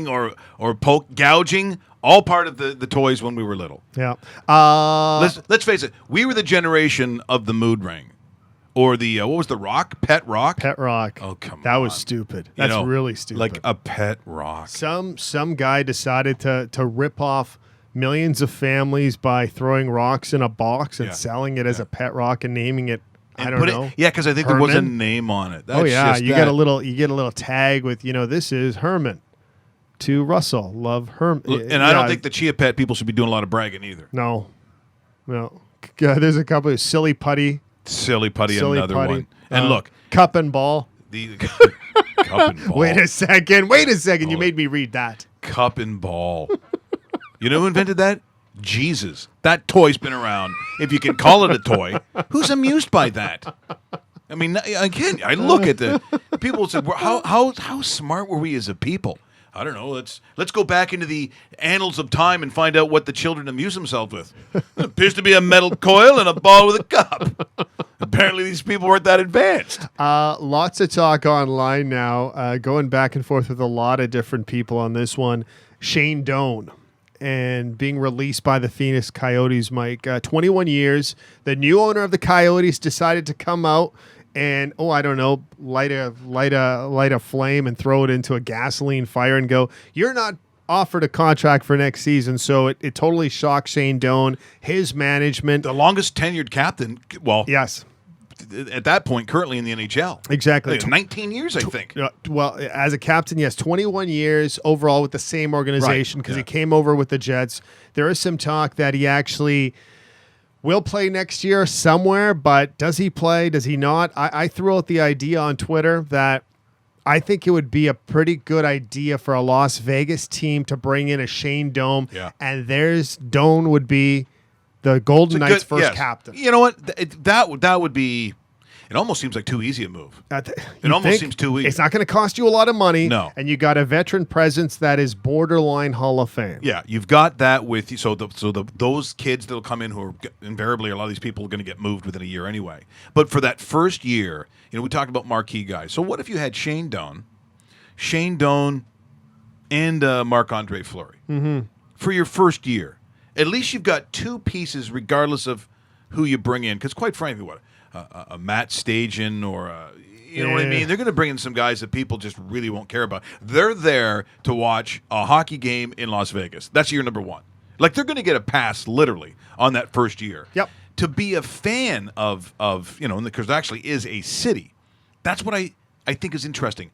[SPEAKER 1] or gouging. All part of the toys when we were little.
[SPEAKER 2] Yeah.
[SPEAKER 1] Let's face it. We were the generation of the mood ring. Or the, what was the rock? Pet rock?
[SPEAKER 2] Pet rock.
[SPEAKER 1] Oh, come on.
[SPEAKER 2] That was stupid. That's really stupid.
[SPEAKER 1] Like a pet rock.
[SPEAKER 2] Some guy decided to rip off millions of families by throwing rocks in a box and selling it as a pet rock and naming it. I don't know.
[SPEAKER 1] Yeah, because I think there was a
[SPEAKER 2] Herman?
[SPEAKER 1] name on it.
[SPEAKER 2] Oh yeah,
[SPEAKER 1] That's
[SPEAKER 2] you get a little tag with this is Herman. to Russell. Love Herm.
[SPEAKER 1] And I don't think the Chia Pet people should be doing a lot of bragging either.
[SPEAKER 2] No. There's a couple of Silly Putty.
[SPEAKER 1] Silly Putty,
[SPEAKER 2] Silly
[SPEAKER 1] another
[SPEAKER 2] Putty.
[SPEAKER 1] one. And look,
[SPEAKER 2] Cup and Ball.
[SPEAKER 1] the Cup and Ball.
[SPEAKER 2] Wait a second. You made me read that.
[SPEAKER 1] Cup and Ball. You know who invented that? Jesus. That toy's been around. If you can call it a toy, who's amused by that? I mean, again, I look at the people said, how smart were we as a people? I don't know. Let's go back into the annals of time and find out what the children amuse themselves with. It appears to be a metal coil and a ball with a cup. Apparently, these people weren't that advanced.
[SPEAKER 2] Lots of talk online now, going back and forth with a lot of different people on this one. Shane Doan and being released by the Phoenix Coyotes, Mike. 21 years. The new owner of the Coyotes decided to come out and, I don't know, light a flame and throw it into a gasoline fire and go, you're not offered a contract for next season. So it totally shocked Shane Doan, his management.
[SPEAKER 1] The longest tenured captain,
[SPEAKER 2] Yes.
[SPEAKER 1] at that point, currently in the NHL.
[SPEAKER 2] Exactly.
[SPEAKER 1] 19 years, I think.
[SPEAKER 2] Well, as a captain, yes, 21 years overall with the same organization because he came over with the Jets. There is some talk that he actually will play next year somewhere, but does he play? Does he not? I threw out the idea on Twitter that I think it would be a pretty good idea for a Las Vegas team to bring in a Shane Doan, and Doan would be the Golden Knights' first captain.
[SPEAKER 1] You know what? That would be. It almost seems like too easy a move. It almost seems too easy.
[SPEAKER 2] It's not going to cost you a lot of money.
[SPEAKER 1] No.
[SPEAKER 2] And you got a veteran presence that is borderline Hall of Fame.
[SPEAKER 1] Yeah, you've got that with you. So those kids that'll come in who are invariably, a lot of these people are going to get moved within a year anyway. But for that first year, we talked about marquee guys. So what if you had Shane Doan, and Marc-Andre Fleury for your first year? At least you've got two pieces, regardless of who you bring in. Because quite frankly, a Matt Stajan or you know what I mean? They're going to bring in some guys that people just really won't care about. They're there to watch a hockey game in Las Vegas. That's year number one. Like, they're going to get a pass, literally, on that first year.
[SPEAKER 2] Yep.
[SPEAKER 1] To be a fan of because there actually is a city. That's what I think is interesting.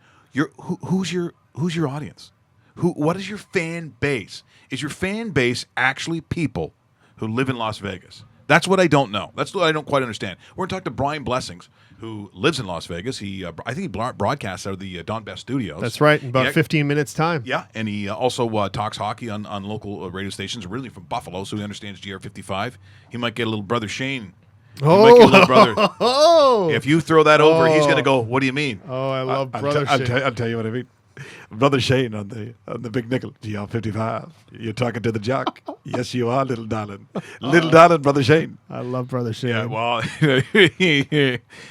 [SPEAKER 1] Who's your audience? What is your fan base? Is your fan base actually people who live in Las Vegas? That's what I don't know. That's what I don't quite understand. We're going to talk to Brian Blessings, who lives in Las Vegas. I think he broadcasts out of the Don Best Studios.
[SPEAKER 2] That's right, in about 15 minutes' time.
[SPEAKER 1] Yeah, and he also talks hockey on local radio stations, originally from Buffalo, so he understands GR55. He might get a little brother Shane. He might get a little brother. If you throw that over, he's going to go, what do you mean?
[SPEAKER 2] Oh, I love brother Shane.
[SPEAKER 6] I'll tell you what I mean. Brother Shane on the big nickel, GR55. You're talking to the jock. Yes, you are, little darling. Little darling, Brother Shane.
[SPEAKER 2] I love brother Shane.
[SPEAKER 1] Yeah, well,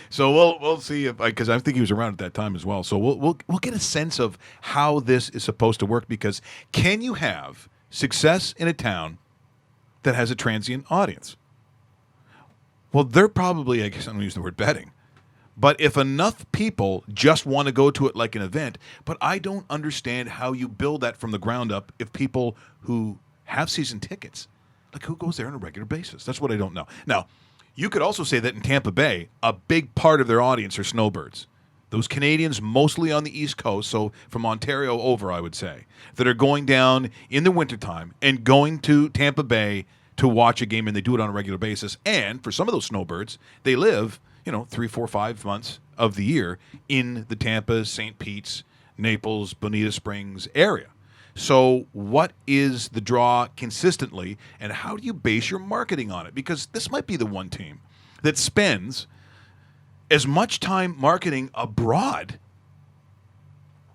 [SPEAKER 1] so we'll see because I think he was around at that time as well. So we'll get a sense of how this is supposed to work, because can you have success in a town that has a transient audience? Well, they're probably, I guess I'm going to use the word betting. But if enough people just want to go to it like an event, but I don't understand how you build that from the ground up if people who have season tickets, like, who goes there on a regular basis? That's what I don't know. Now, you could also say that in Tampa Bay, a big part of their audience are snowbirds. Those Canadians, mostly on the East Coast, so from Ontario over, I would say, that are going down in the wintertime and going to Tampa Bay to watch a game, and they do it on a regular basis. And for some of those snowbirds, they live 3, 4, 5 months of the year in the Tampa, St. Pete's, Naples, Bonita Springs area. So what is the draw consistently, and how do you base your marketing on it? Because this might be the one team that spends as much time marketing abroad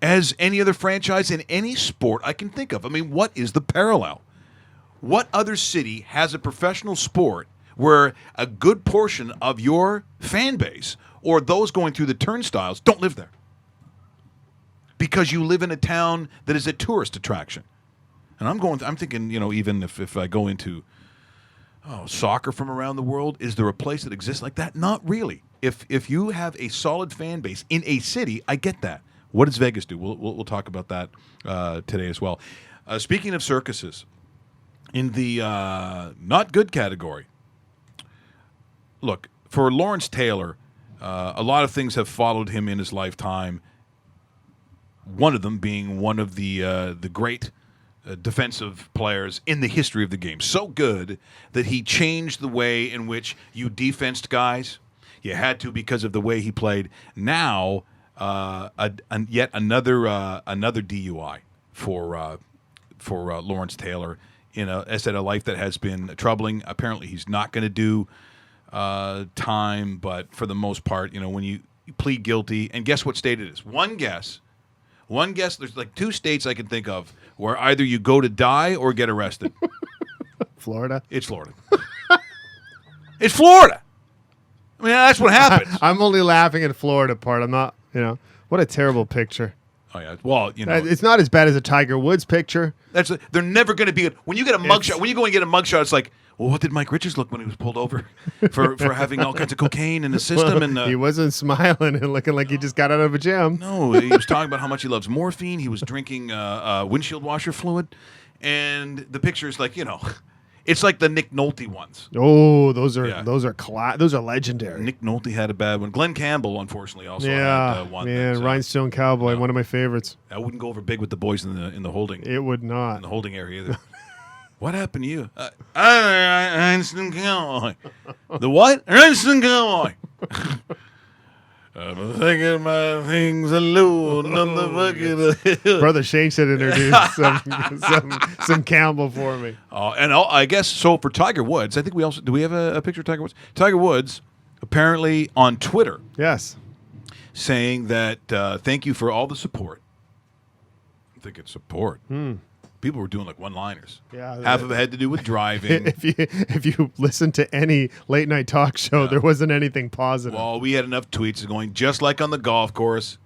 [SPEAKER 1] as any other franchise in any sport I can think of. I mean, what is the parallel? What other city has a professional sport where a good portion of your fan base or those going through the turnstiles don't live there? Because you live in a town that is a tourist attraction. And I'm thinking, even if I go into soccer from around the world, is there a place that exists like that? Not really. If you have a solid fan base in a city, I get that. What does Vegas do? We'll talk about that today as well. Speaking of circuses, in the not good category, look, for Lawrence Taylor, a lot of things have followed him in his lifetime. one of them being one of the great defensive players in the history of the game. So good that he changed the way in which you defensed guys. You had to because of the way he played. Now, yet another DUI for Lawrence Taylor in a life that has been troubling. Apparently, he's not going to do time, but for the most part, when you plead guilty, and guess what state it is? One guess. There's like 2 states I can think of where either you go to die or get arrested.
[SPEAKER 2] Florida.
[SPEAKER 1] It's Florida. It's Florida. I mean, that's what happens.
[SPEAKER 2] I'm only laughing at the Florida part. I'm not, what a terrible picture.
[SPEAKER 1] Oh yeah. Well,
[SPEAKER 2] It's not as bad as a Tiger Woods picture.
[SPEAKER 1] They're never going to be. When you get a mugshot, when you go and get a mugshot, it's like, well, what did Mike Richards look when he was pulled over for having all kinds of cocaine in his system? And
[SPEAKER 2] he wasn't smiling and looking like he just got out of a gym.
[SPEAKER 1] No, he was talking about how much he loves morphine. He was drinking windshield washer fluid, and the picture is like, it's like the Nick Nolte ones.
[SPEAKER 2] Oh, those are legendary.
[SPEAKER 1] Nick Nolte had a bad one. Glenn Campbell, unfortunately, also had one.
[SPEAKER 2] Man, Rhinestone Cowboy, one of my favorites.
[SPEAKER 1] That wouldn't go over big with the boys in the holding.
[SPEAKER 2] It would not.
[SPEAKER 1] In the holding area either. What happened to you? Rhinestone Cowboy. The what? Rhinestone Cowboy. I'm thinking about things alone on the bucket.
[SPEAKER 2] Brother Shane should introduce some Campbell for me.
[SPEAKER 1] And I guess so for Tiger Woods. I think do we have a picture of Tiger Woods? Tiger Woods apparently on Twitter.
[SPEAKER 2] Yes.
[SPEAKER 1] Saying that thank you for all the support. I think it's support. People were doing like one-liners.
[SPEAKER 2] Yeah,
[SPEAKER 1] half of it had to do with driving.
[SPEAKER 2] If you listen to any late night talk show, there wasn't anything positive.
[SPEAKER 1] Well, we had enough tweets going, just like on the golf course,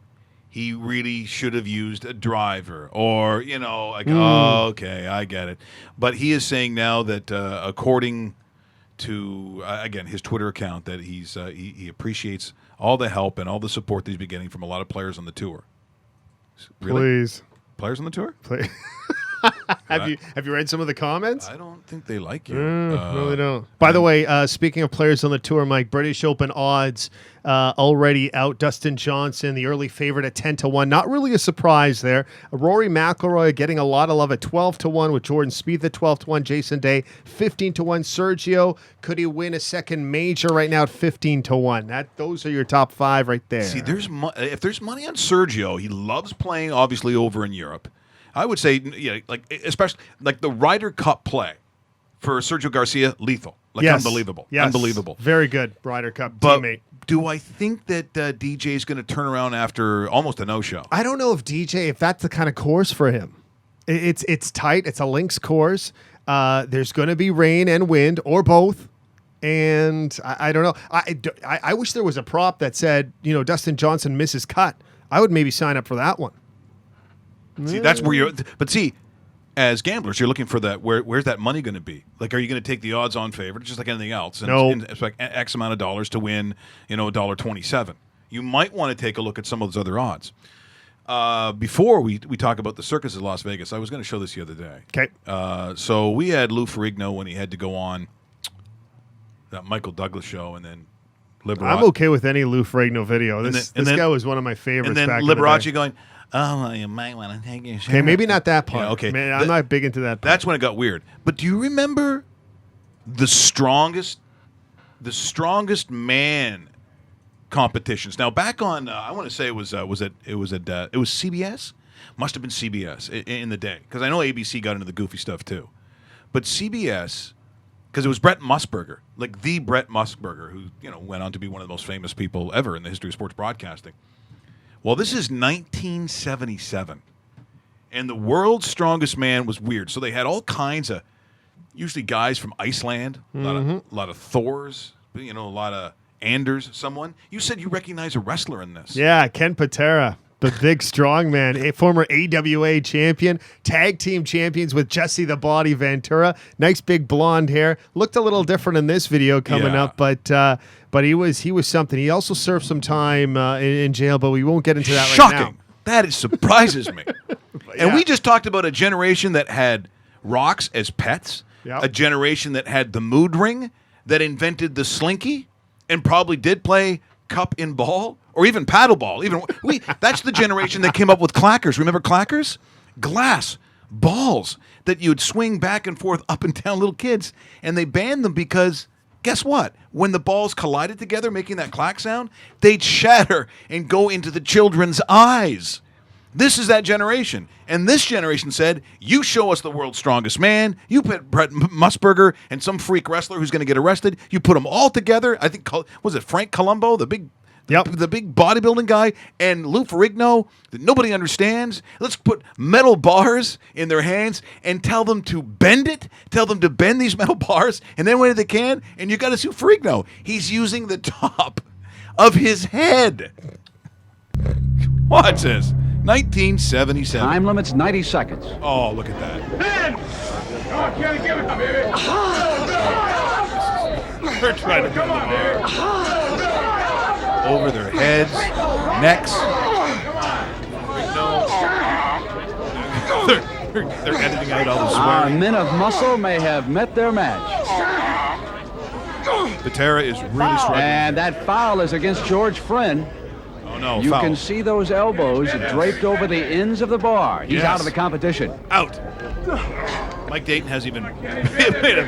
[SPEAKER 1] he really should have used a driver, or oh, okay, I get it. But he is saying now that according to again his Twitter account, that he appreciates all the help and all the support that he's been getting from a lot of players on the tour. Really?
[SPEAKER 2] Please,
[SPEAKER 1] players on the tour?
[SPEAKER 2] Please. Have you read some of the comments?
[SPEAKER 1] I don't think they like you.
[SPEAKER 2] No, they don't. By the way, speaking of players on the tour, Mike, British Open odds already out. Dustin Johnson, the early favorite at 10-1. Not really a surprise there. Rory McIlroy getting a lot of love at 12-1 with Jordan Spieth at 12-1. Jason Day 15-1. Sergio, could he win a second major right now at 15-1? Those are your top 5 right there.
[SPEAKER 1] See, if there's money on Sergio, he loves playing obviously over in Europe. I would say, especially like the Ryder Cup play for Sergio Garcia, lethal, unbelievable, unbelievable,
[SPEAKER 2] very good Ryder Cup
[SPEAKER 1] but
[SPEAKER 2] teammate.
[SPEAKER 1] Do I think that DJ is going to turn around after almost a no-show?
[SPEAKER 2] I don't know if that's the kind of course for him. It's tight. It's a links course. There's going to be rain and wind, or both. And I don't know. I wish there was a prop that said, Dustin Johnson misses cut. I would maybe sign up for that one.
[SPEAKER 1] See, that's where you're. But see, as gamblers, you're looking for that. Where's that money going to be? Like, are you going to take the odds-on favorite, just like anything else? And
[SPEAKER 2] no.
[SPEAKER 1] It's like X amount of dollars to win, $1.27. You might want to take a look at some of those other odds. Before we talk about the circus of Las Vegas, I was going to show this the other day.
[SPEAKER 2] Okay.
[SPEAKER 1] So we had Lou Ferrigno when he had to go on that Michael Douglas show, and then Liberace.
[SPEAKER 2] I'm okay with any Lou Ferrigno video. This guy was one of my favorites.
[SPEAKER 1] And then
[SPEAKER 2] back
[SPEAKER 1] Liberace
[SPEAKER 2] in
[SPEAKER 1] going, oh, you might want to take your shirt.
[SPEAKER 2] Okay, maybe not that part.
[SPEAKER 1] Yeah, okay.
[SPEAKER 2] Man, I'm not big into that part.
[SPEAKER 1] That's when it got weird. But do you remember the strongest man competitions? Now, back on, I want to say it was CBS? Must have been CBS in the day. Because I know ABC got into the goofy stuff too. But CBS, because it was Brett Musburger, like the Brett Musburger, who went on to be one of the most famous people ever in the history of sports broadcasting. Well, this is 1977, and the world's strongest man was weird. So they had all kinds of, usually guys from Iceland, a lot of Thors, a lot of Anders. Someone you said you recognize a wrestler in this?
[SPEAKER 2] Yeah, Ken Patera, the big strong man, a former AWA champion, tag team champions with Jesse the Body Ventura. Nice big blonde hair. Looked a little different in this video coming up, but he was something. He also served some time in jail, but we won't get into that
[SPEAKER 1] Shocking.
[SPEAKER 2] right now.
[SPEAKER 1] That surprises me. And we just talked about a generation that had rocks as pets, a generation that had the mood ring, that invented the slinky, and probably did play cup and ball, or even paddle ball. That's the generation that came up with clackers. Remember clackers? Glass balls that you'd swing back and forth up and down, little kids. And they banned them because guess what? When the balls collided together, making that clack sound, they'd shatter and go into the children's eyes. This is that generation. And this generation said, you show us the world's strongest man. You put Brett Musburger and some freak wrestler who's going to get arrested. You put them all together. I think, was it Frank Columbo, the big bodybuilding guy, and Lou Ferrigno that nobody understands? Let's put metal bars in their hands and tell them to bend it. Tell them to bend these metal bars. And then when they can, and you got to sue Ferrigno. He's using the top of his head. Watch this. 1977.
[SPEAKER 7] Time limit's 90 seconds.
[SPEAKER 1] Oh, look at that. They're trying to bend the bar over their heads, necks. They're editing out all the
[SPEAKER 7] Our
[SPEAKER 1] swearing.
[SPEAKER 7] men of muscle may have met their match.
[SPEAKER 1] Patera is really struggling.
[SPEAKER 7] And that foul is against George Friend.
[SPEAKER 1] Oh, no,
[SPEAKER 7] You
[SPEAKER 1] foul.
[SPEAKER 7] can see those elbows draped over the ends of the bar. He's
[SPEAKER 1] Yes.
[SPEAKER 7] out of the competition.
[SPEAKER 1] Out. Mike Dayton has even made a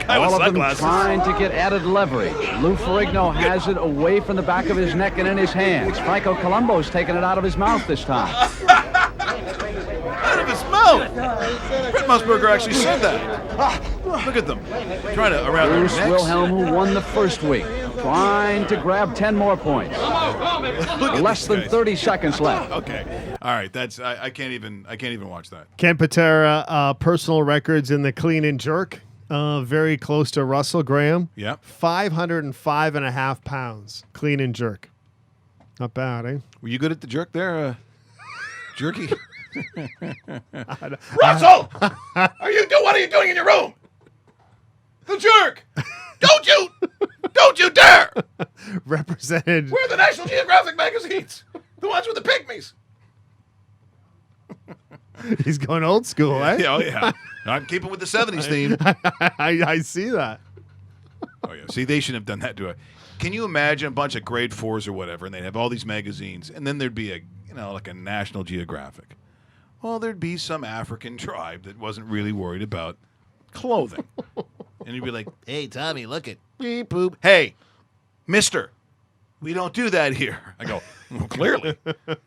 [SPEAKER 1] guy with
[SPEAKER 7] All of them
[SPEAKER 1] sunglasses.
[SPEAKER 7] trying to get added leverage. Lou Ferrigno has it away from the back of his neck and in his hands. Franco Columbo's taking it out of his mouth this time.
[SPEAKER 1] Out of his mouth. Brett Musburger actually said that. Look at them. Trying to around their
[SPEAKER 7] Bruce
[SPEAKER 1] necks.
[SPEAKER 7] Wilhelm, who won the first week, trying to grab 10 more points.
[SPEAKER 1] Look at
[SPEAKER 7] Less
[SPEAKER 1] these
[SPEAKER 7] than
[SPEAKER 1] guys.
[SPEAKER 7] 30 seconds left.
[SPEAKER 1] Okay. All right. That's I can't even watch that.
[SPEAKER 2] Ken Patera, personal records in the clean and jerk. Very close to Russell Graham.
[SPEAKER 1] Yep.
[SPEAKER 2] 505.5 pounds. Clean and jerk. Not bad, eh?
[SPEAKER 1] Were you good at the jerk there, Jerky? Russell! What are you doing in your room? The jerk! Don't you dare!
[SPEAKER 2] Represented.
[SPEAKER 1] We're the National Geographic magazines. The ones with the pygmies.
[SPEAKER 2] He's going old school, eh?
[SPEAKER 1] Yeah, oh yeah. I'm keeping with the 70s theme.
[SPEAKER 2] I see that.
[SPEAKER 1] Oh yeah. See, they shouldn't have done that to it. Can you imagine a bunch of grade 4s or whatever, and they'd have all these magazines, and then there'd be like a National Geographic. Well, there'd be some African tribe that wasn't really worried about clothing. And you'd be like, hey, Tommy, look at beep boop. Hey, mister, we don't do that here. I go, well, clearly.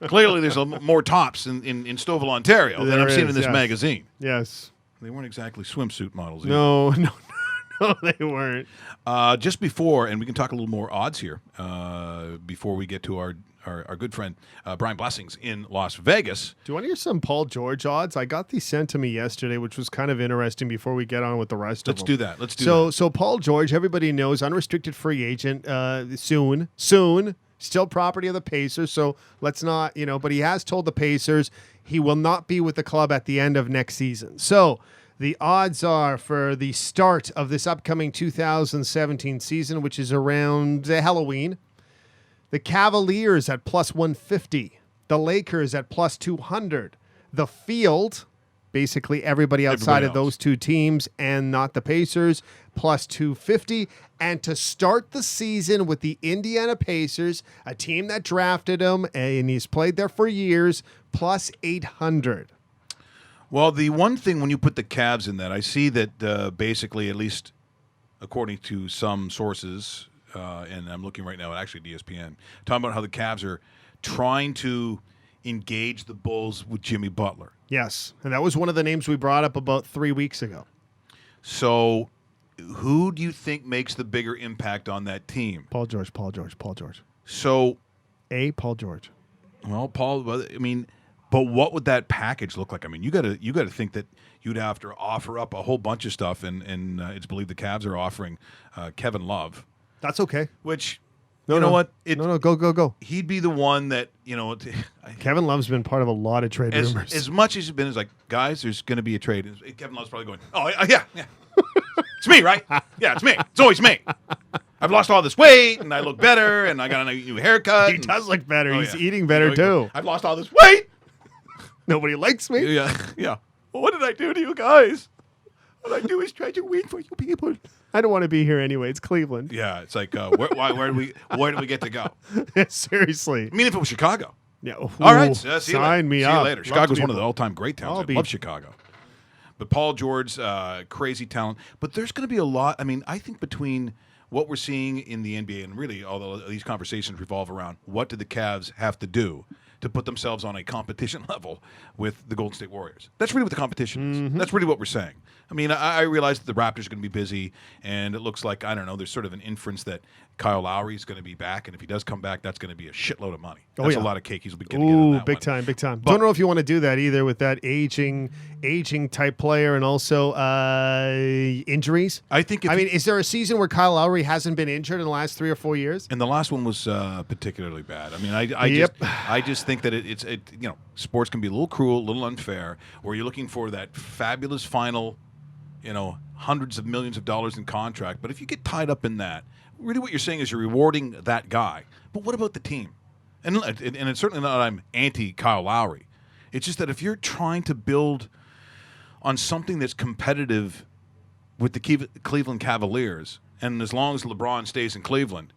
[SPEAKER 1] Clearly there's more tops in Stouffville, Ontario than
[SPEAKER 2] There
[SPEAKER 1] I've seen in
[SPEAKER 2] is,
[SPEAKER 1] this
[SPEAKER 2] yes.
[SPEAKER 1] magazine.
[SPEAKER 2] Yes.
[SPEAKER 1] They weren't exactly swimsuit models either.
[SPEAKER 2] No, they weren't.
[SPEAKER 1] Just before, and we can talk a little more odds here, before we get to our good friend Brian Blessings in Las Vegas.
[SPEAKER 2] Do you want to hear some Paul George odds? I got these sent to me yesterday, which was kind of interesting before we get on with the rest of them.
[SPEAKER 1] Let's do that. Let's do that.
[SPEAKER 2] So Paul George, everybody knows, unrestricted free agent soon, still property of the Pacers. So let's not, but he has told the Pacers he will not be with the club at the end of next season. So the odds are for the start of this upcoming 2017 season, which is around Halloween, the Cavaliers at plus 150, the Lakers at plus 200, the field, basically everybody outside of those two teams and not the Pacers, plus 250. And to start the season with the Indiana Pacers, a team that drafted him and he's played there for years, plus 800.
[SPEAKER 1] Well, the one thing when you put the Cavs in that, I see that basically, at least according to some sources, and I'm looking right now at actually ESPN, talking about how the Cavs are trying to engage the Bulls with Jimmy Butler.
[SPEAKER 2] Yes, and that was one of the names we brought up about 3 weeks ago.
[SPEAKER 1] So who do you think makes the bigger impact on that team?
[SPEAKER 2] Paul George.
[SPEAKER 1] So,
[SPEAKER 2] Paul George.
[SPEAKER 1] well, Paul, I mean, but what would that package look like? I mean, you got to think that you'd have to offer up a whole bunch of stuff, and it's believed the Cavs are offering Kevin Love,
[SPEAKER 2] That's okay.
[SPEAKER 1] which
[SPEAKER 2] No,
[SPEAKER 1] you know
[SPEAKER 2] no.
[SPEAKER 1] what?
[SPEAKER 2] No, go.
[SPEAKER 1] He'd be the one that
[SPEAKER 2] Kevin Love's been part of a lot of trade rumors.
[SPEAKER 1] as much as he's been, is like, guys, there's going to be a trade. And Kevin Love's probably going, oh yeah. It's me, right? Yeah, it's me. It's always me. I've lost all this weight, and I look better, and I got a new haircut.
[SPEAKER 2] He does look better.
[SPEAKER 1] Oh,
[SPEAKER 2] He's
[SPEAKER 1] yeah.
[SPEAKER 2] eating better, too.
[SPEAKER 1] I've lost all this weight.
[SPEAKER 2] Nobody likes me.
[SPEAKER 1] Yeah. Well, what did I do to you guys? All I do is try to win for you people.
[SPEAKER 2] I don't want to be here anyway. It's Cleveland.
[SPEAKER 1] Yeah, it's like where do we get to go?
[SPEAKER 2] Seriously.
[SPEAKER 1] I mean, if it was Chicago.
[SPEAKER 2] Yeah.
[SPEAKER 1] All right,
[SPEAKER 2] Ooh,
[SPEAKER 1] see you
[SPEAKER 2] sign
[SPEAKER 1] later.
[SPEAKER 2] me
[SPEAKER 1] See
[SPEAKER 2] up.
[SPEAKER 1] you later.
[SPEAKER 2] Love
[SPEAKER 1] Chicago's
[SPEAKER 2] to
[SPEAKER 1] one
[SPEAKER 2] be-
[SPEAKER 1] of the all-time great towns.
[SPEAKER 2] I'll
[SPEAKER 1] I
[SPEAKER 2] be-
[SPEAKER 1] love Chicago. But Paul George, crazy talent. But there's going to be a lot. I mean, I think between what we're seeing in the NBA and really all these conversations revolve around what do the Cavs have to do to put themselves on a competition level with the Golden State Warriors. That's really what the competition is. That's really what we're saying. I mean, I realize that the Raptors are going to be busy, and it looks like, I don't know, there's sort of an inference that Kyle Lowry is going to be back, and if he does come back, that's going to be a shitload of money. That's a lot of cake he's be getting in
[SPEAKER 2] Ooh,
[SPEAKER 1] that
[SPEAKER 2] big
[SPEAKER 1] one.
[SPEAKER 2] time, big time.
[SPEAKER 1] But-
[SPEAKER 2] Don't know if you want to do that either with that aging type player and also injuries.
[SPEAKER 1] I think if
[SPEAKER 2] I
[SPEAKER 1] you-
[SPEAKER 2] mean, is there a season where Kyle Lowry hasn't been injured in the last 3 or 4 years?
[SPEAKER 1] And the last one was particularly bad. I mean, I
[SPEAKER 2] Yep.
[SPEAKER 1] just think that it's sports can be a little cruel, a little unfair, where you're looking for that fabulous final, hundreds of millions of dollars in contract. But if you get tied up in that, really what you're saying is you're rewarding that guy. But what about the team? And it's certainly not that I'm anti Kyle Lowry. It's just that if you're trying to build on something that's competitive with the Cleveland Cavaliers, and as long as LeBron stays in Cleveland,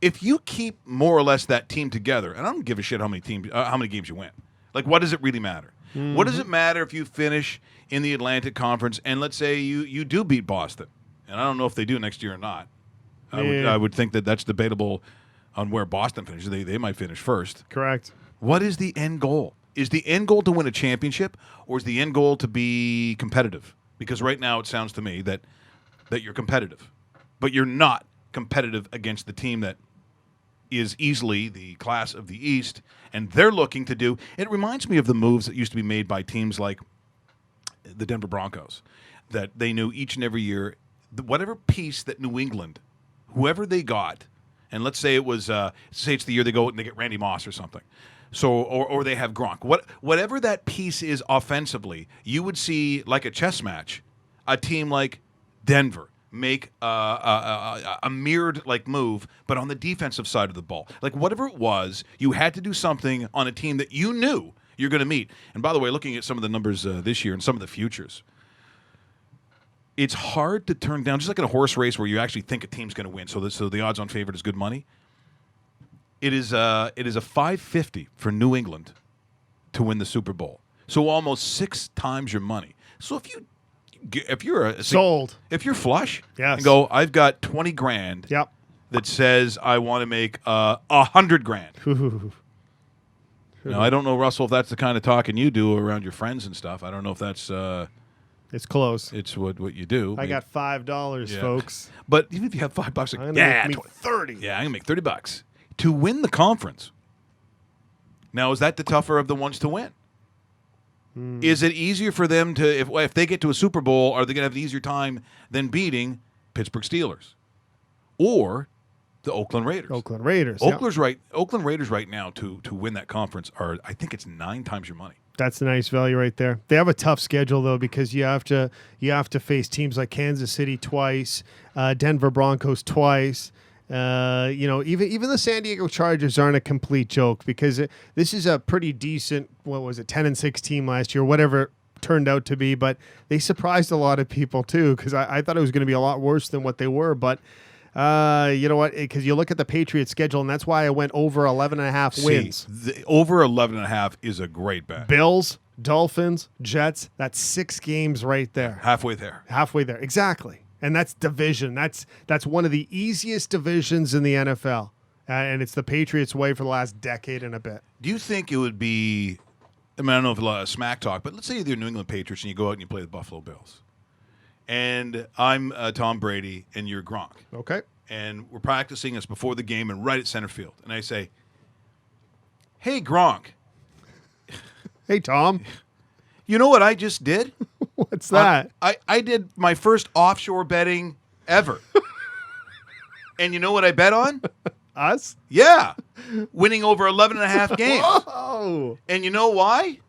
[SPEAKER 1] if you keep more or less that team together, and I don't give a shit how many games you win. Like, what does it really matter? What does it matter if you finish in the Atlantic Conference and let's say you do beat Boston? And I don't know if they do next year or not. I would think that that's debatable on where Boston finishes. They might finish first.
[SPEAKER 2] Correct.
[SPEAKER 1] What is the end goal? Is the end goal to win a championship, or is the end goal to be competitive? Because right now it sounds to me that you're competitive, but you're not competitive against the team that is easily the class of the East, and they're looking to do. It reminds me of the moves that used to be made by teams like the Denver Broncos, that they knew each and every year whatever piece that New England, whoever they got, and let's say it was say it's the year they go and they get Randy Moss or something. So, or they have Gronk. Whatever that piece is offensively, you would see, like a chess match, a team like Denver make a mirrored like move, but on the defensive side of the ball. Like whatever it was, you had to do something on a team that you knew you're going to meet. And by the way, looking at some of the numbers this year and some of the futures, it's hard to turn down, just like in a horse race where you actually think a team's going to win. So the odds-on favorite is good money. It is a $5.50 for New England to win the Super Bowl. So almost 6 times your money. So if you're
[SPEAKER 2] Sold.
[SPEAKER 1] if you're flush,
[SPEAKER 2] Yes.
[SPEAKER 1] and go, I've got 20 grand
[SPEAKER 2] Yep.
[SPEAKER 1] that says I want to make 100 grand.
[SPEAKER 2] Ooh.
[SPEAKER 1] Now I don't know, Russell, if that's the kind of talking you do around your friends and stuff. I don't know if that's
[SPEAKER 2] It's close.
[SPEAKER 1] it's what you do.
[SPEAKER 2] I got $5,
[SPEAKER 1] Yeah.
[SPEAKER 2] folks.
[SPEAKER 1] But even if you have $5, like,
[SPEAKER 2] I'm gonna
[SPEAKER 1] yeah,
[SPEAKER 2] make me 30.
[SPEAKER 1] yeah, I'm gonna make $30 to win the conference. Now, is that the tougher of the ones to win? Is it easier for them to, if they get to a Super Bowl, are they going to have an easier time than beating Pittsburgh Steelers or the Oakland Raiders?
[SPEAKER 2] Oakland Raiders. yeah.
[SPEAKER 1] Oakland Raiders right now to win that conference are, I think it's 9 times your money.
[SPEAKER 2] That's a nice value right there. They have a tough schedule though because you have to face teams like Kansas City twice, Denver Broncos twice. Even the San Diego Chargers aren't a complete joke because this is a pretty decent, 10-6 team last year, whatever it turned out to be. But they surprised a lot of people too because I thought it was going to be a lot worse than what they were. But you know what? Because you look at the Patriots schedule, and that's why I went over 11.5 wins.
[SPEAKER 1] Over 11.5 is a great bet.
[SPEAKER 2] Bills, Dolphins, Jets. That's 6 games right there.
[SPEAKER 1] Halfway there.
[SPEAKER 2] Halfway there, exactly. And that's division. That's one of the easiest divisions in the NFL, and it's the Patriots' way for the last decade and a bit.
[SPEAKER 1] Do you think it would be, I mean, I don't know if a lot of smack talk, but let's say you're New England Patriots and you go out and you play the Buffalo Bills. And I'm Tom Brady and you're Gronk.
[SPEAKER 2] Okay.
[SPEAKER 1] And we're practicing us before the game and right at center field. And I say, hey, Gronk,
[SPEAKER 2] Hey, Tom.
[SPEAKER 1] you know what I just did?
[SPEAKER 2] What's that?
[SPEAKER 1] I did my first offshore betting ever. And you know what I bet on?
[SPEAKER 2] Us?
[SPEAKER 1] Yeah. Winning over 11.5 games.
[SPEAKER 2] Oh.
[SPEAKER 1] And you know why?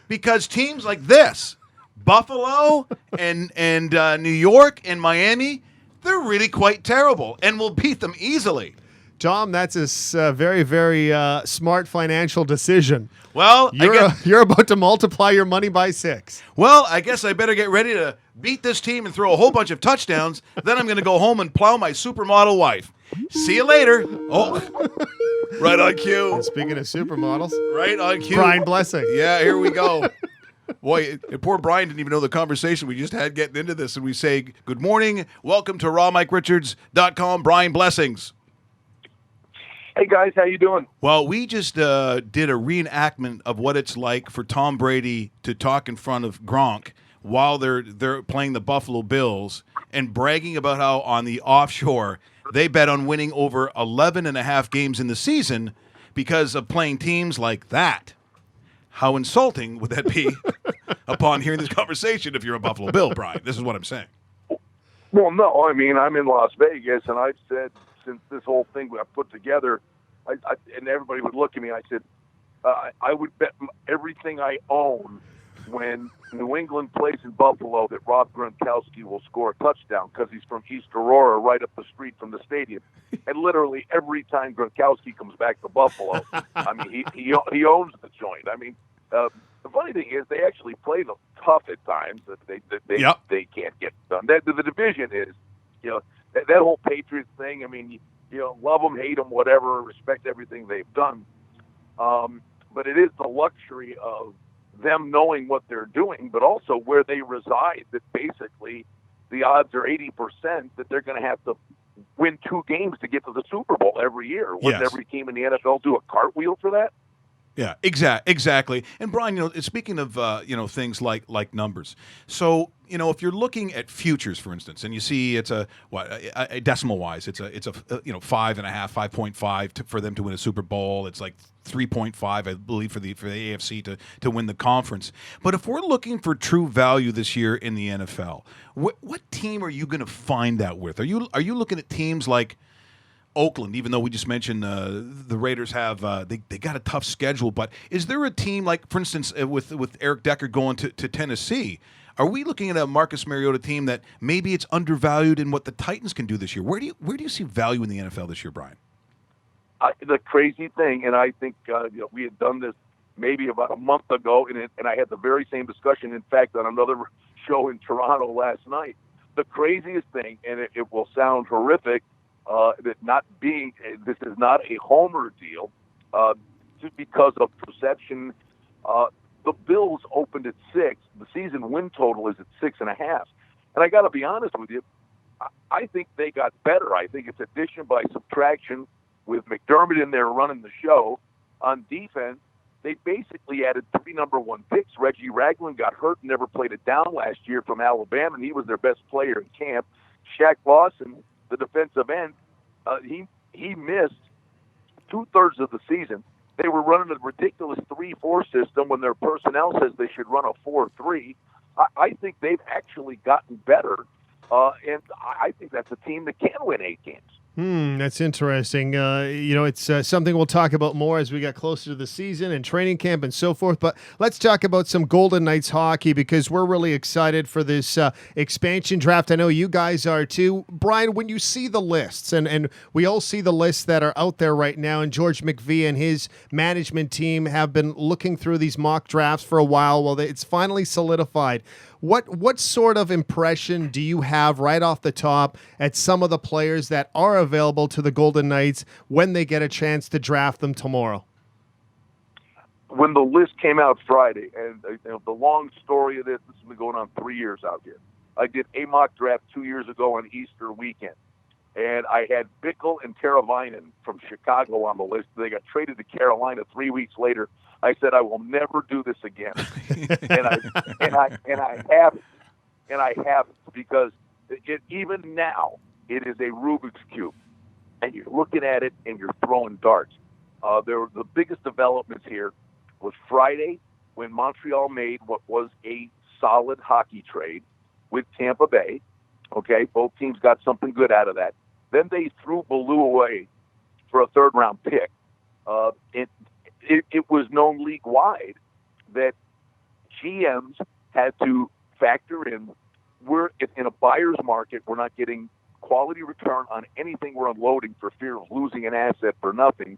[SPEAKER 1] Because teams like this, Buffalo and New York and Miami, they're really quite terrible, and we'll beat them easily.
[SPEAKER 2] Tom, that's a very, very smart financial decision.
[SPEAKER 1] Well,
[SPEAKER 2] You're about to multiply your money by 6.
[SPEAKER 1] I guess I better get ready to beat this team and throw a whole bunch of touchdowns. Then I'm going to go home and plow my supermodel wife. See you later. Oh, right on cue.
[SPEAKER 2] Speaking of supermodels,
[SPEAKER 1] Right on cue.
[SPEAKER 2] Brian Blessing.
[SPEAKER 1] Yeah, here we go. Boy, poor Brian didn't even know the conversation we just had getting into this. And we say, good morning. Welcome to rawmike.richards.com. Brian Blessings.
[SPEAKER 8] Hey guys, how you doing?
[SPEAKER 1] Well, we just did a reenactment of what it's like for Tom Brady to talk in front of Gronk while they're playing the Buffalo Bills and bragging about how on the offshore they bet on winning over 11 and a half games in the season because of playing teams like that. How insulting would that be upon hearing this conversation if you're a Buffalo Bill, Brian? This is what I'm saying.
[SPEAKER 8] Well, no, I mean, I'm in Las Vegas, and I've said since this whole thing got put together, and everybody would look at me, I said, I would bet everything I own when New England plays in Buffalo that Rob Gronkowski will score a touchdown because he's from East Aurora, right up the street from the stadium. And literally every time Gronkowski comes back to Buffalo, I mean, he owns the joint. I mean, the funny thing is they actually play them tough at times that they can't get done. The division is, that whole Patriots thing. I mean, love them, hate them, whatever, respect everything they've done. But it is the luxury of them knowing what they're doing, but also where they reside, that basically the odds are 80% that they're going to have to win 2 games to get to the Super Bowl every year. Wouldn't every team in the NFL do a cartwheel for that?
[SPEAKER 1] Yeah, exactly. And Brian, speaking of things like numbers. So, if you're looking at futures, for instance, and you see it's a decimal wise, it's a 5.5, 5.5 for them to win a Super Bowl. It's like 3.5, I believe, for the AFC to win the conference. But if we're looking for true value this year in the NFL, what team are you going to find that with? Are you looking at teams like Oakland, even though we just mentioned the Raiders have they got a tough schedule, but is there a team like, for instance, with Eric Decker going to Tennessee? Are we looking at a Marcus Mariota team that maybe it's undervalued in what the Titans can do this year? Where do you see value in the NFL this year, Brian?
[SPEAKER 8] The crazy thing, and I think we had done this maybe about a month ago, and I had the very same discussion, in fact, on another show in Toronto last night. The craziest thing, and it will sound horrific, this is not a homer deal, just because of perception. The Bills opened at 6. The season win total is at 6.5. And I got to be honest with you, I think they got better. I think it's addition by subtraction with McDermott in there running the show. On defense, they basically added 3 number 1 picks. Reggie Ragland got hurt and never played it down last year from Alabama, and he was their best player in camp. Shaq Lawson, the defensive end, he missed 2/3 of the season. They were running a ridiculous 3-4 system when their personnel says they should run a 4-3. I think they've actually gotten better, and I think that's a team that can win 8 games.
[SPEAKER 2] That's interesting. It's something we'll talk about more as we get closer to the season and training camp and so forth. But let's talk about some Golden Knights hockey because we're really excited for this expansion draft. I know you guys are too. Brian, when you see the lists, and we all see the lists that are out there right now, and George McVie and his management team have been looking through these mock drafts for a while. Well, it's finally solidified. What sort of impression do you have right off the top at some of the players that are available to the Golden Knights when they get a chance to draft them tomorrow?
[SPEAKER 8] When the list came out Friday, and the long story of this has been going on 3 years out here. I did a mock draft 2 years ago on Easter weekend, and I had Bickle and Teravainen from Chicago on the list. They got traded to Carolina 3 weeks later. I said I will never do this again, and I have because even now it is a Rubik's cube, and you're looking at it and you're throwing darts. The biggest developments here was Friday when Montreal made what was a solid hockey trade with Tampa Bay. Okay, both teams got something good out of that. Then they threw Bellew away for a 3rd-round pick. It was known league-wide that GMs had to factor in, we're in a buyer's market, we're not getting quality return on anything we're unloading for fear of losing an asset for nothing.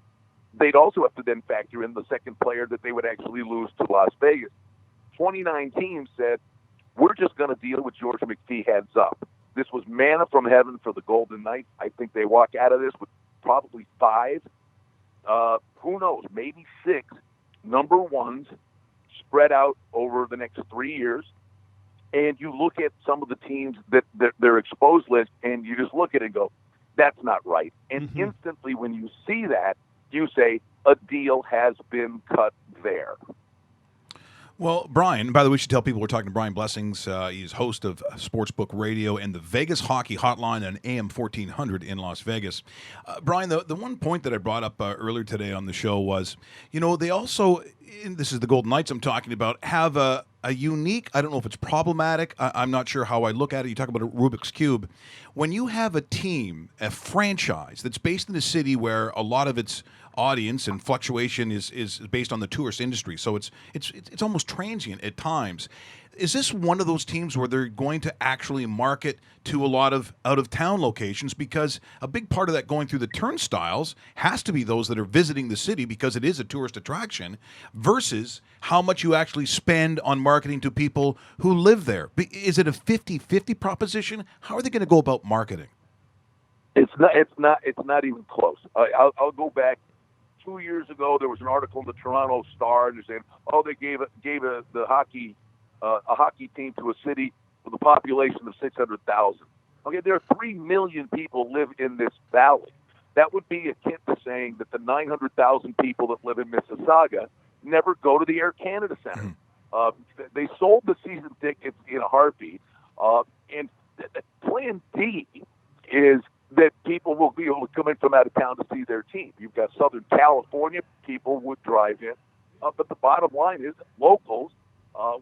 [SPEAKER 8] They'd also have to then factor in the second player that they would actually lose to Las Vegas. 29 teams said, we're just going to deal with George McPhee heads up. This was manna from heaven for the Golden Knights. I think they walk out of this with probably 5, who knows, maybe 6 number ones spread out over the next 3 years. And you look at some of the teams that their exposed list, and you just look at it and go, that's not right. And instantly when you see that, you say a deal has been cut there.
[SPEAKER 1] Well, Brian, by the way, we should tell people we're talking to Brian Blessings. He's host of Sportsbook Radio and the Vegas Hockey Hotline on AM 1400 in Las Vegas. Brian, the one point that I brought up earlier today on the show was, they also, and this is the Golden Knights I'm talking about, have a unique, I don't know if it's problematic, I'm not sure how I look at it. You talk about a Rubik's Cube. When you have a team, a franchise that's based in a city where a lot of its audience and fluctuation is based on the tourist industry, so it's almost transient at times. Is this one of those teams where they're going to actually market to a lot of out-of-town locations? Because a big part of that going through the turnstiles has to be those that are visiting the city because it is a tourist attraction versus how much you actually spend on marketing to people who live there. Is it a 50-50 proposition? How are they going to go about marketing?
[SPEAKER 8] It's not even close. I'll go back 2 years ago. There was an article in the Toronto Star and they're saying, they gave the hockey a hockey team to a city with a population of 600,000. Okay, there are 3 million people live in this valley. That would be akin to saying that the 900,000 people that live in Mississauga never go to the Air Canada Center. They sold the season tickets in a heartbeat. And plan D is that people will be able to come in from out of town to see their team. You've got Southern California, people would drive in. But the bottom line is locals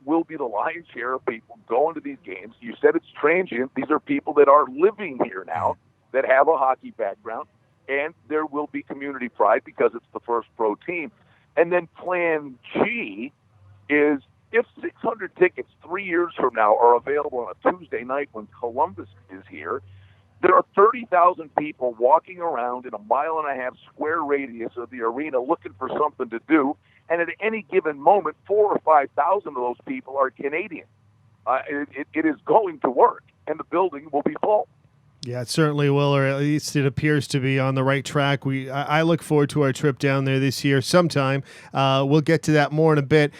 [SPEAKER 8] will be the lion's share of people going to these games. You said it's transient. These are people that are living here now that have a hockey background, and there will be community pride because it's the first pro team. And then plan G is if 600 tickets 3 years from now are available on a Tuesday night when Columbus is here, there are 30,000 people walking around in a 1.5-mile square radius of the arena looking for something to do. And at any given moment, 4,000 or 5,000 of those people are Canadian. It is going to work, and the building will be full.
[SPEAKER 2] Yeah, it certainly will, or at least it appears to be on the right track. I look forward to our trip down there this year sometime. We'll get to that more in a bit.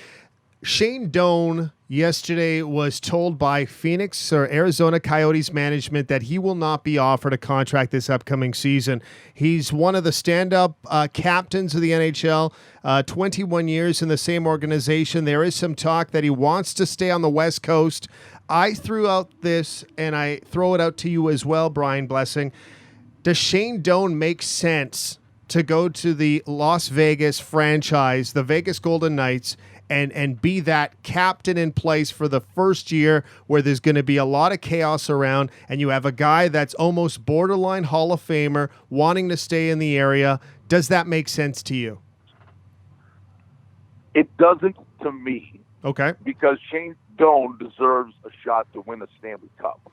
[SPEAKER 2] Shane Doan yesterday was told by Phoenix or Arizona Coyotes management that he will not be offered a contract this upcoming season. He's one of the stand-up captains of the NHL, 21 years in the same organization. There is some talk that he wants to stay on the West Coast. I threw out this, and I throw it out to you as well, Brian Blessing. Does Shane Doan make sense to go to the Las Vegas franchise, the Vegas Golden Knights, and be that captain in place for the first year where there's going to be a lot of chaos around, and you have a guy that's almost borderline Hall of Famer wanting to stay in the area? Does that make sense to you?
[SPEAKER 8] It doesn't to me.
[SPEAKER 2] Okay.
[SPEAKER 8] Because Shane Doan deserves a shot to win a Stanley Cup.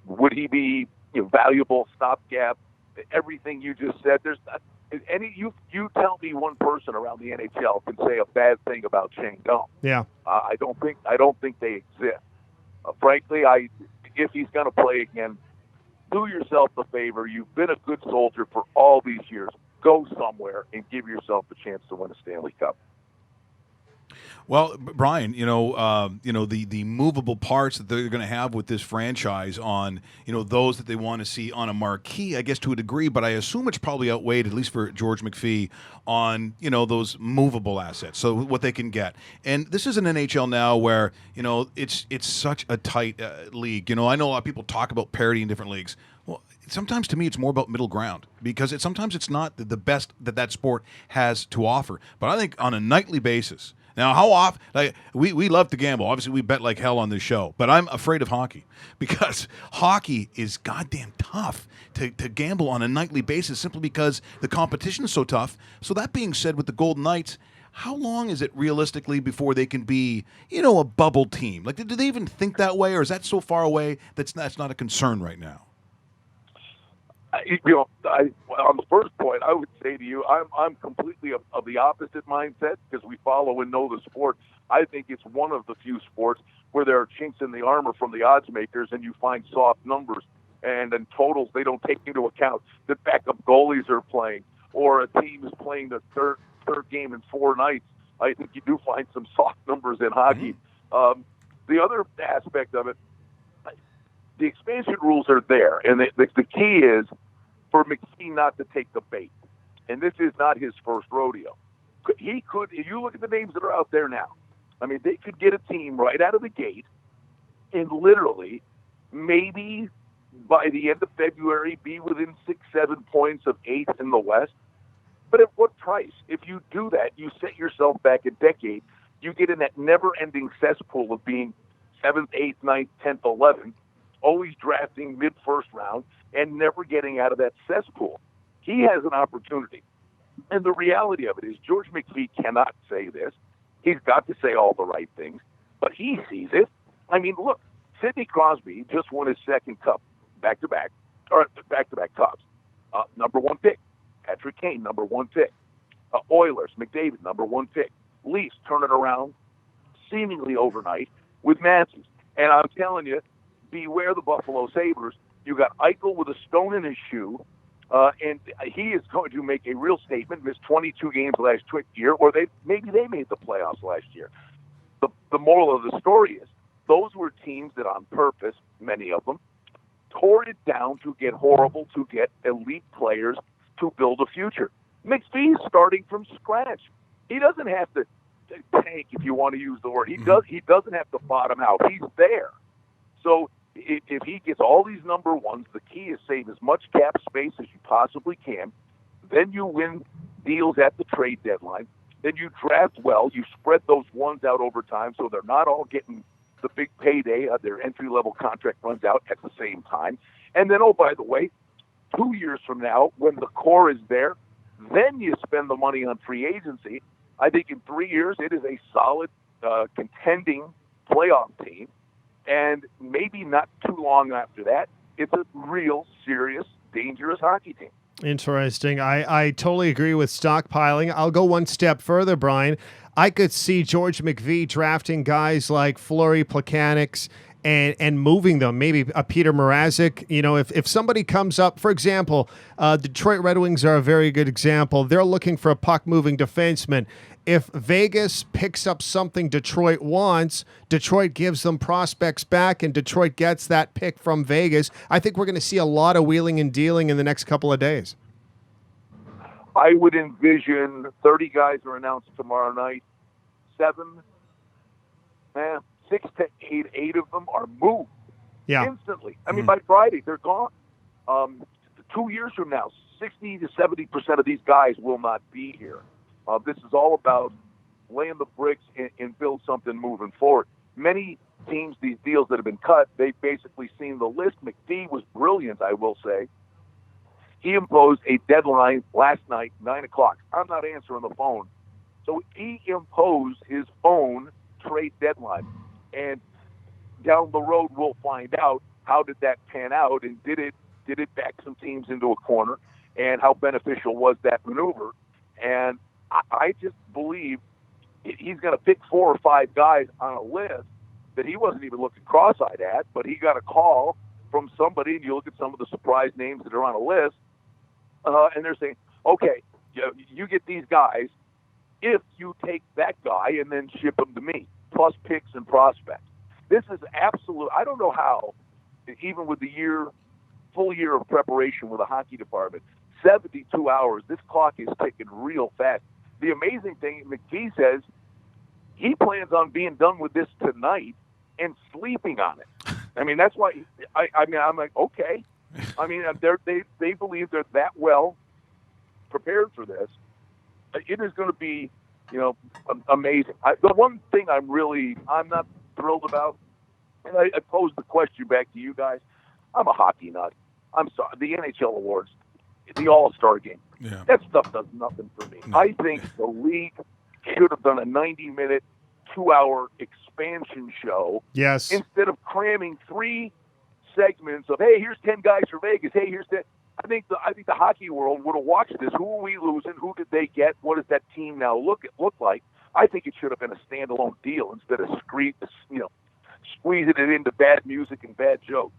[SPEAKER 8] Would he be valuable stopgap? Everything you just said. There's not you tell me one person around the NHL can say a bad thing about Shane Doan.
[SPEAKER 2] Yeah.
[SPEAKER 8] I don't think they exist. Frankly, if he's going to play again, do yourself a favor. You've been a good soldier for all these years. Go somewhere and give yourself a chance to win a Stanley Cup.
[SPEAKER 1] Well, Brian, the movable parts that they're going to have with this franchise on, those that they want to see on a marquee, I guess to a degree, but I assume it's probably outweighed, at least for George McPhee, on, those movable assets, so what they can get. And this is an NHL now where, it's such a tight league. I know a lot of people talk about parity in different leagues. Well, sometimes to me it's more about middle ground because sometimes it's not the best that sport has to offer. But I think on a nightly basis, now, how often? We love to gamble. Obviously, we bet like hell on this show. But I'm afraid of hockey because hockey is goddamn tough to gamble on a nightly basis simply because the competition is so tough. So that being said, with the Golden Knights, how long is it realistically before they can be, a bubble team? Like, do they even think that way, or is that so far away that's not a concern right now?
[SPEAKER 8] On the first point, I would say to you, I'm completely of the opposite mindset because we follow and know the sport. I think it's one of the few sports where there are chinks in the armor from the odds makers, and you find soft numbers and totals they don't take into account that backup goalies are playing, or a team is playing the third game in 4 nights. I think you do find some soft numbers in hockey. The other aspect of it, the expansion rules are there, and the key is for McPhee not to take the bait. And this is not his first rodeo. He could, if you look at the names that are out there now, I mean, they could get a team right out of the gate and literally maybe by the end of February be within 6-7 points of 8th in the West. But at what price? If you do that, you set yourself back a decade. You get in that never-ending cesspool of being 7th, 8th, 9th, 10th, 11th, always drafting mid-first round and never getting out of that cesspool. He has an opportunity. And the reality of it is George McPhee cannot say this. He's got to say all the right things, but he sees it. I mean, look, Sidney Crosby just won his second cup back-to-back cups. Number 1 pick. Patrick Kane, number 1 pick. Oilers, McDavid, number 1 pick. Leafs turn it around seemingly overnight with Matthews. And I'm telling you, beware the Buffalo Sabres. You got Eichel with a stone in his shoe, and he is going to make a real statement, missed 22 games last year, or maybe they made the playoffs last year. The moral of the story is those were teams that on purpose, many of them, tore it down to get horrible, to get elite players, to build a future. McPhee's starting from scratch. He doesn't have to tank, if you want to use the word. He doesn't have to bottom out. He's there. So if he gets all these number ones, the key is save as much cap space as you possibly can. Then you win deals at the trade deadline. Then you draft well. You spread those ones out over time so they're not all getting the big payday. Their entry-level contract runs out at the same time. And then, oh, by the way, 2 years from now, when the core is there, then you spend the money on free agency. I think in 3 years, it is a solid contending playoff team. And maybe not too long after that, it's a real, serious, dangerous hockey team.
[SPEAKER 2] Interesting. I totally agree with stockpiling. I'll go one step further, Brian. I could see George McPhee drafting guys like Fleury, Plekanec, and moving them, maybe a Peter Mrazek. You know, if somebody comes up, for example, Detroit Red Wings are a very good example. They're looking for a puck-moving defenseman. If Vegas picks up something Detroit wants, Detroit gives them prospects back, and Detroit gets that pick from Vegas. I think we're going to see a lot of wheeling and dealing in the next couple of days.
[SPEAKER 8] I would envision 30 guys are announced tomorrow night. 6 to 8 of them are moved instantly. I mean, by Friday, they're gone. 2 years from now, 60 to 70% of these guys will not be here. This is all about laying the bricks and build something moving forward. Many teams, these deals that have been cut, they've basically seen the list. McPhee was brilliant, I will say. He imposed a deadline last night, 9 o'clock. I'm not answering the phone. So he imposed his own trade deadline. And down the road, we'll find out how did that pan out, and did it back some teams into a corner, and how beneficial was that maneuver. And I just believe he's going to pick 4 or 5 guys on a list that he wasn't even looking cross-eyed at, but he got a call from somebody, and you look at some of the surprise names that are on a list, and they're saying, okay, you get these guys if you take that guy and then ship him to me, plus picks and prospects. This is absolute. I don't know how, even with the full year of preparation with the hockey department, 72 hours, this clock is ticking real fast. The amazing thing, McPhee says he plans on being done with this tonight and sleeping on it. I mean, that's why I'm like, okay. I mean, they believe they're that well prepared for this. It is going to be, amazing. The one thing I'm not thrilled about, and I posed the question back to you guys. I'm a hockey nut. I'm sorry. The NHL awards, the All-Star game, that stuff does nothing for me. I think the league should have done a 90-minute, 2-hour expansion show.
[SPEAKER 2] Yes.
[SPEAKER 8] Instead of cramming 3 segments of, hey, here's 10 guys for Vegas. Hey, here's 10. I think the hockey world would have watched this. Who are we losing? Who did they get? What does that team now look like? I think it should have been a standalone deal instead of squeezing it into bad music and bad jokes.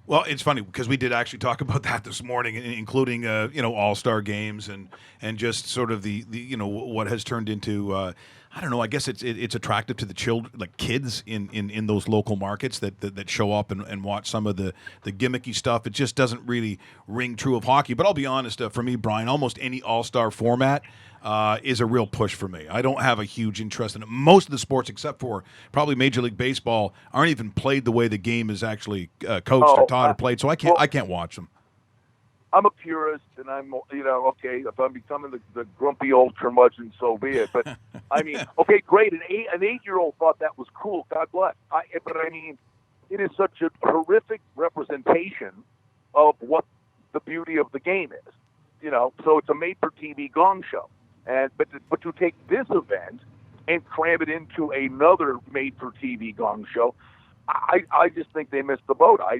[SPEAKER 1] Well, it's funny because we did actually talk about that this morning, including all-star games and just sort of the what has turned into I don't know. I guess it's attractive to the children, like kids in those local markets that show up and watch some of the gimmicky stuff. It just doesn't really ring true of hockey. But I'll be honest, for me, Brian, almost any all-star format is a real push for me. I don't have a huge interest in it. Most of the sports, except for probably Major League Baseball, aren't even played the way the game is actually coached or taught or played. So I can't watch them.
[SPEAKER 8] I'm a purist, and I'm, okay, if I'm becoming the grumpy old curmudgeon, so be it. But, I mean, okay, great. An 8-year-old thought that was cool. God bless. But, I mean, it is such a horrific representation of what the beauty of the game is. So it's a made-for-TV gong show. But to take this event and cram it into another made-for-TV gong show, I just think they missed the boat. I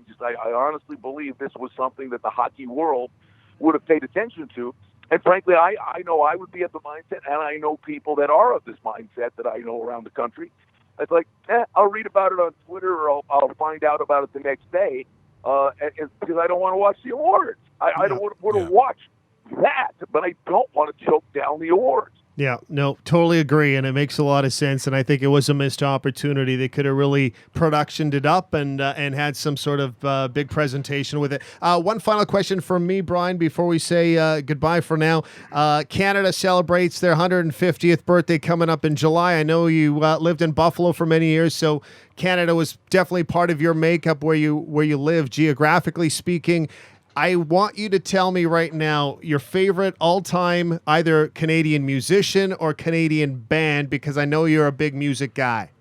[SPEAKER 8] honestly believe this was something that the hockey world would have paid attention to. And frankly, I know I would be at the mindset, and I know people that are of this mindset that I know around the country. It's like, I'll read about it on Twitter, or I'll find out about it the next day, because I don't want to watch the awards. I don't want to watch that, but I don't want to choke down the awards.
[SPEAKER 2] Yeah, no, totally agree, and it makes a lot of sense, and I think it was a missed opportunity. They could have really productioned it up and had some sort of big presentation with it. One final question from me, Brian, before we say goodbye for now. Canada celebrates their 150th birthday coming up in July. I know you lived in Buffalo for many years, so Canada was definitely part of your makeup where you live, geographically speaking. I want you to tell me right now your favorite all-time either Canadian musician or Canadian band, because I know you're a big music guy.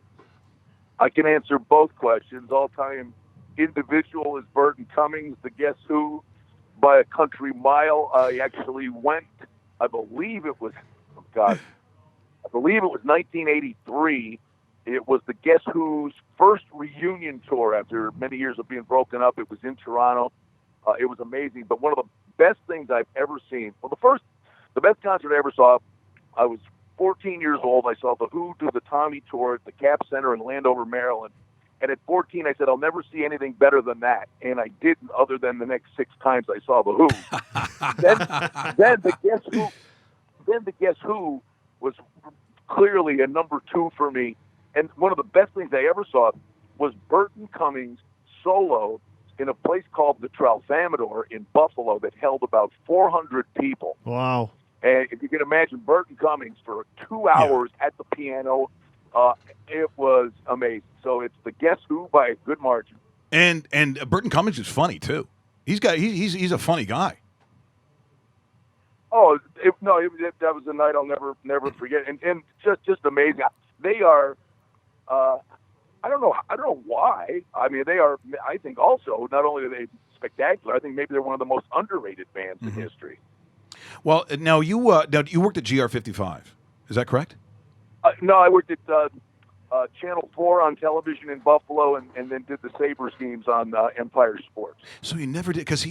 [SPEAKER 8] I can answer both questions. All-time individual is Burton Cummings, the Guess Who, by a country mile. I actually went, I believe it was 1983. It was the Guess Who's first reunion tour after many years of being broken up. It was in Toronto. It was amazing, but one of the best things I've ever seen. Well, the best concert I ever saw, I was 14 years old. I saw The Who do the Tommy Tour at the Cap Center in Landover, Maryland. And at 14, I said, I'll never see anything better than that. And I didn't, other than the next 6 times I saw The Who. then the Guess Who was clearly a number 2 for me. And one of the best things I ever saw was Burton Cummings solo in a place called the Tralfamadore in Buffalo that held about 400 people.
[SPEAKER 2] Wow.
[SPEAKER 8] And if you can imagine Burton Cummings for 2 hours at the piano, it was amazing. So it's the Guess Who by a good margin.
[SPEAKER 1] And Burton Cummings is funny too. He's a funny guy.
[SPEAKER 8] Oh, that was a night I'll never forget. And just amazing. They are I don't know why. I mean, they are, I think also, not only are they spectacular, I think maybe they're one of the most underrated bands in history.
[SPEAKER 1] Well, now you worked at GR55. Is that correct?
[SPEAKER 8] No, I worked at Channel 4 on television in Buffalo, and then did the Sabres games on Empire Sports.
[SPEAKER 1] So you never did, because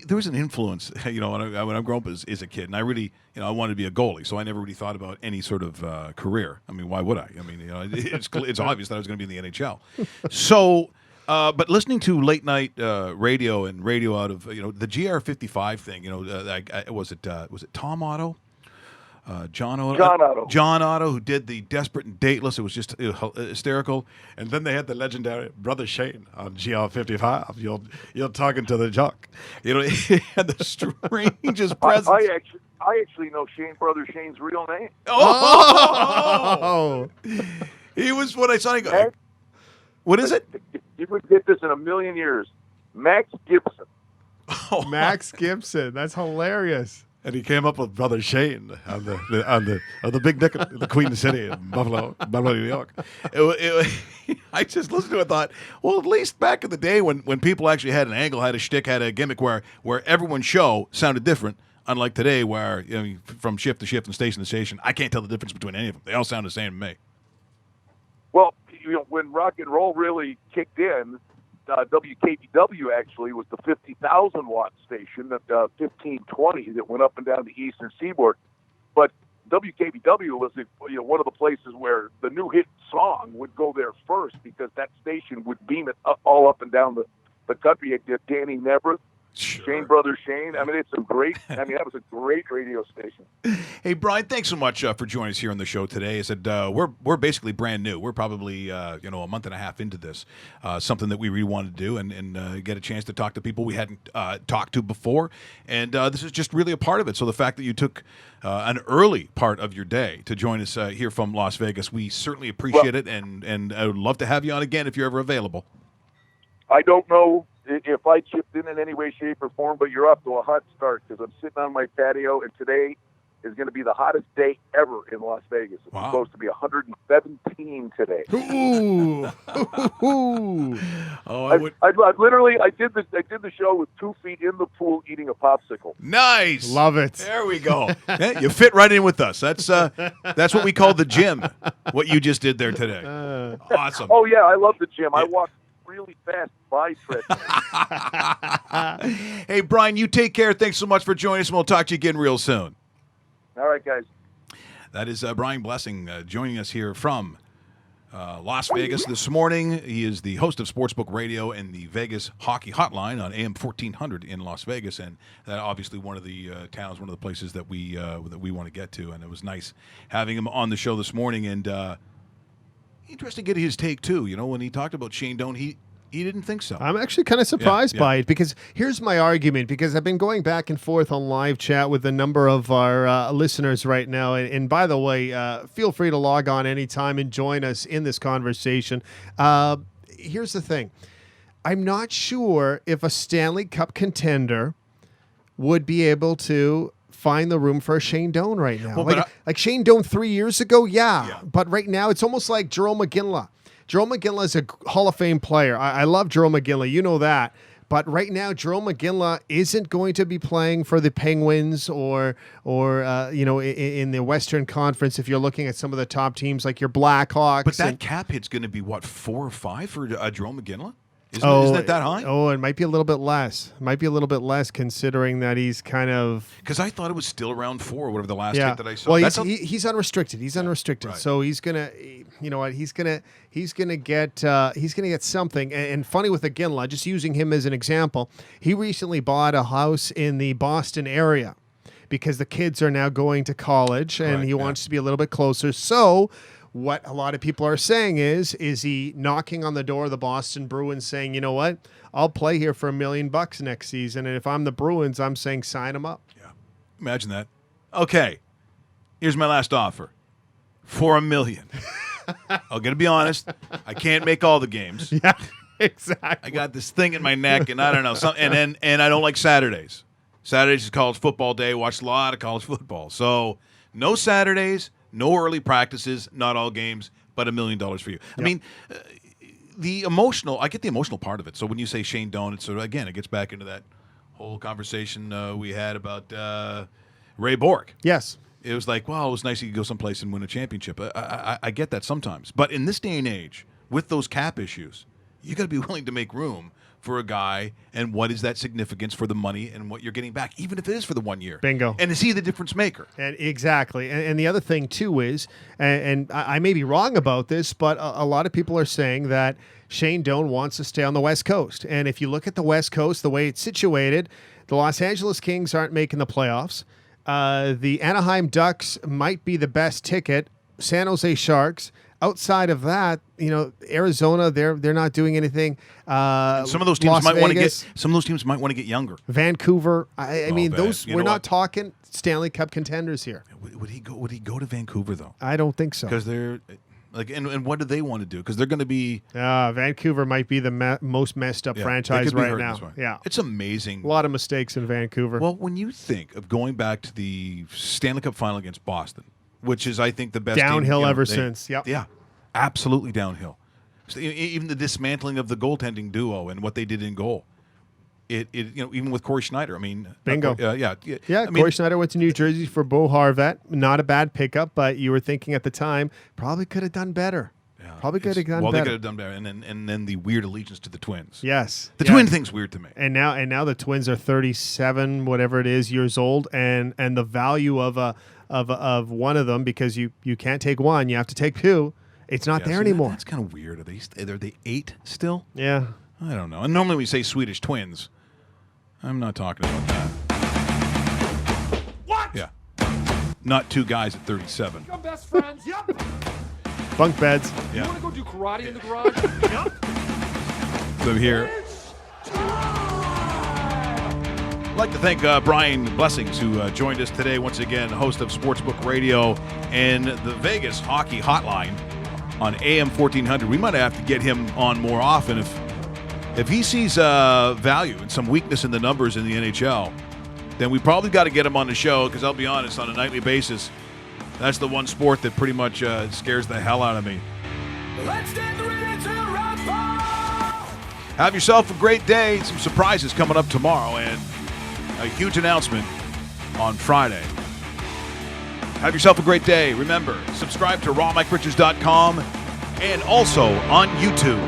[SPEAKER 1] there was an influence, when I grew up as a kid, and I really, I wanted to be a goalie, so I never really thought about any sort of career. I mean, why would I? I mean, it's obvious that I was going to be in the NHL. So, but listening to late night radio and radio out of the GR55 thing, was it Tom Otto? John Otto, who did the Desperate and Dateless. It was just hysterical.
[SPEAKER 6] And then they had the legendary Brother Shane on GR55. You're talking to the jock.
[SPEAKER 1] He had the strangest presence.
[SPEAKER 8] I actually know Brother Shane's real name.
[SPEAKER 1] Oh! He was when I saw him. What is it?
[SPEAKER 8] You would get this in a million years. Max Gibson.
[SPEAKER 2] Oh, Max Gibson. That's hilarious.
[SPEAKER 6] And he came up with Brother Shane on the Big Nickel, the Queen City in Buffalo, New York.
[SPEAKER 1] I just listened to it and thought, well, at least back in the day when people actually had an angle, had a shtick, had a gimmick where everyone's show sounded different, unlike today where from shift to shift and station to station, I can't tell the difference between any of them. They all sound the same to me.
[SPEAKER 8] Well, when rock and roll really kicked in, WKBW actually was the 50,000 watt station, 1520, that went up and down the eastern seaboard. But WKBW was one of the places where the new hit song would go there first, because that station would beam it all up and down the country. It did Danny Nebrith, Shane Brothers Shane. I mean, that was a great radio station.
[SPEAKER 1] Hey, Brian, thanks so much for joining us here on the show today. I said we're basically brand new. We're probably a month and a half into this, something that we really wanted to do and get a chance to talk to people we hadn't talked to before. And this is just really a part of it. So the fact that you took an early part of your day to join us here from Las Vegas, we certainly appreciate it, and I would love to have you on again if you're ever available.
[SPEAKER 8] I don't know if I chipped in any way, shape, or form, but you're off to a hot start, because I'm sitting on my patio, and today is going to be the hottest day ever in Las Vegas. It's supposed to be 117 today.
[SPEAKER 2] Ooh.
[SPEAKER 8] I did the show with 2 feet in the pool eating a popsicle.
[SPEAKER 1] Nice.
[SPEAKER 2] Love it.
[SPEAKER 1] There we go. Yeah, you fit right in with us. That's what we call the gym, what you just did there today. Awesome.
[SPEAKER 8] Oh, yeah, I love the gym. I walk really fast by treadmill.
[SPEAKER 1] Hey, Brian, you take care. Thanks so much for joining us, and we'll talk to you again real soon.
[SPEAKER 8] All right, guys.
[SPEAKER 1] That is Brian Blessing joining us here from Las Vegas this morning. He is the host of Sportsbook Radio and the Vegas Hockey Hotline on AM 1400 in Las Vegas, and that obviously one of the towns, one of the places that we want to get to. And it was nice having him on the show this morning, and interesting to get his take too. When he talked about Shane Doan, he didn't think so.
[SPEAKER 2] I'm actually kind of surprised by it, because here's my argument, because I've been going back and forth on live chat with a number of our listeners right now. And by the way, feel free to log on anytime and join us in this conversation. Here's the thing. I'm not sure if a Stanley Cup contender would be able to find the room for a Shane Doan right now.
[SPEAKER 1] Well,
[SPEAKER 2] like Shane Doan 3 years ago, yeah. But right now, it's almost like Jarome Iginla. Jarome Iginla is a Hall of Fame player. I love Jarome Iginla. You know that. But right now, Jarome Iginla isn't going to be playing for the Penguins or in the Western Conference if you're looking at some of the top teams like your Blackhawks.
[SPEAKER 1] But that cap hit's going to be, what, 4 or 5 for Jarome Iginla? Isn't it that high?
[SPEAKER 2] Oh, it might be a little bit less. Considering that he's kind of...
[SPEAKER 1] Because I thought it was still around 4, whatever the last hit that I saw.
[SPEAKER 2] Well, he's unrestricted. He's unrestricted. Right. So he's gonna, he's gonna get something. And funny with Iginla, just using him as an example, he recently bought a house in the Boston area because the kids are now going to college, and he wants to be a little bit closer. So what a lot of people are saying is he knocking on the door of the Boston Bruins saying, you know what, I'll play here for $1 million next season, and if I'm the Bruins, I'm saying sign him up.
[SPEAKER 1] Yeah, imagine that. Okay, here's my last offer for $1 million. I'm going to be honest, I can't make all the games.
[SPEAKER 2] Yeah, exactly.
[SPEAKER 1] I got this thing in my neck, and I don't know, and I don't like Saturdays. Saturdays is college football day. Watch a lot of college football, so no Saturdays. No early practices, not all games, but $1 million for you. Yep. I mean, I get the emotional part of it. So when you say Shane Doan, it's sort of, again, it gets back into that whole conversation we had about Ray Bork.
[SPEAKER 2] Yes.
[SPEAKER 1] It was like, well, it was nice you could go someplace and win a championship. I get that sometimes. But in this day and age, with those cap issues, you got to be willing to make room for a guy, and what is that significance for the money and what you're getting back, even if it is for the 1 year.
[SPEAKER 2] Bingo.
[SPEAKER 1] And is he the difference maker?
[SPEAKER 2] And exactly. And the other thing, too, is, and I may be wrong about this, but a lot of people are saying that Shane Doan wants to stay on the West Coast. And if you look at the West Coast, the way it's situated, the Los Angeles Kings aren't making the playoffs. The Anaheim Ducks might be the best ticket. San Jose Sharks. Outside of that, Arizona, they're not doing anything.
[SPEAKER 1] Some of those teams might want to get. Some of those teams might want to get younger.
[SPEAKER 2] Vancouver. I mean, those we're not talking Stanley Cup contenders here.
[SPEAKER 1] Would he go? Would he go to Vancouver though?
[SPEAKER 2] I don't think so.
[SPEAKER 1] Because they're like, and what do they want to do? Because they're going to be.
[SPEAKER 2] Vancouver might be the most messed up franchise right now. Yeah,
[SPEAKER 1] it's amazing.
[SPEAKER 2] A lot of mistakes in Vancouver.
[SPEAKER 1] Well, when you think of going back to the Stanley Cup final against Boston, which is, I think, the best
[SPEAKER 2] downhill
[SPEAKER 1] team,
[SPEAKER 2] ever since. Yep.
[SPEAKER 1] Yeah, absolutely downhill. So even the dismantling of the goaltending duo and what they did in goal. Even with Corey Schneider. I mean,
[SPEAKER 2] bingo.
[SPEAKER 1] Corey
[SPEAKER 2] Schneider went to New Jersey for Bo Harvat. Not a bad pickup, but you were thinking at the time probably could have done better. Probably could have done
[SPEAKER 1] Well,
[SPEAKER 2] better.
[SPEAKER 1] they could have done better, and then the weird allegiance to the Twins.
[SPEAKER 2] Yes.
[SPEAKER 1] The
[SPEAKER 2] Yeah.
[SPEAKER 1] twin thing's weird to me.
[SPEAKER 2] And now the Twins are 37, whatever it is, years old, and the value of one of them, because you can't take one, you have to take two. It's not
[SPEAKER 1] Yeah,
[SPEAKER 2] there
[SPEAKER 1] see,
[SPEAKER 2] anymore.
[SPEAKER 1] That's kind of weird. Are they 8 still?
[SPEAKER 2] Yeah.
[SPEAKER 1] I don't know. And normally we say Swedish twins. I'm not talking about that.
[SPEAKER 9] What?
[SPEAKER 1] Yeah. Not two guys at 37.
[SPEAKER 9] Become best friends. Yep.
[SPEAKER 2] Bunk beds.
[SPEAKER 9] You
[SPEAKER 1] Yeah.
[SPEAKER 9] want to go do karate in the garage? Yep.
[SPEAKER 1] So here, I'd like to thank Brian Blessings, who joined us today once again, host of Sportsbook Radio and the Vegas Hockey Hotline on AM 1400. We might have to get him on more often if he sees value and some weakness in the numbers in the NHL. Then we probably got to get him on the show, because I'll be honest, on a nightly basis, that's the one sport that pretty much scares the hell out of me.
[SPEAKER 9] Let's get ready to rumble!
[SPEAKER 1] Have yourself a great day. Some surprises coming up tomorrow, and a huge announcement on Friday. Have yourself a great day. Remember, subscribe to rawmikeriches.com and also on YouTube.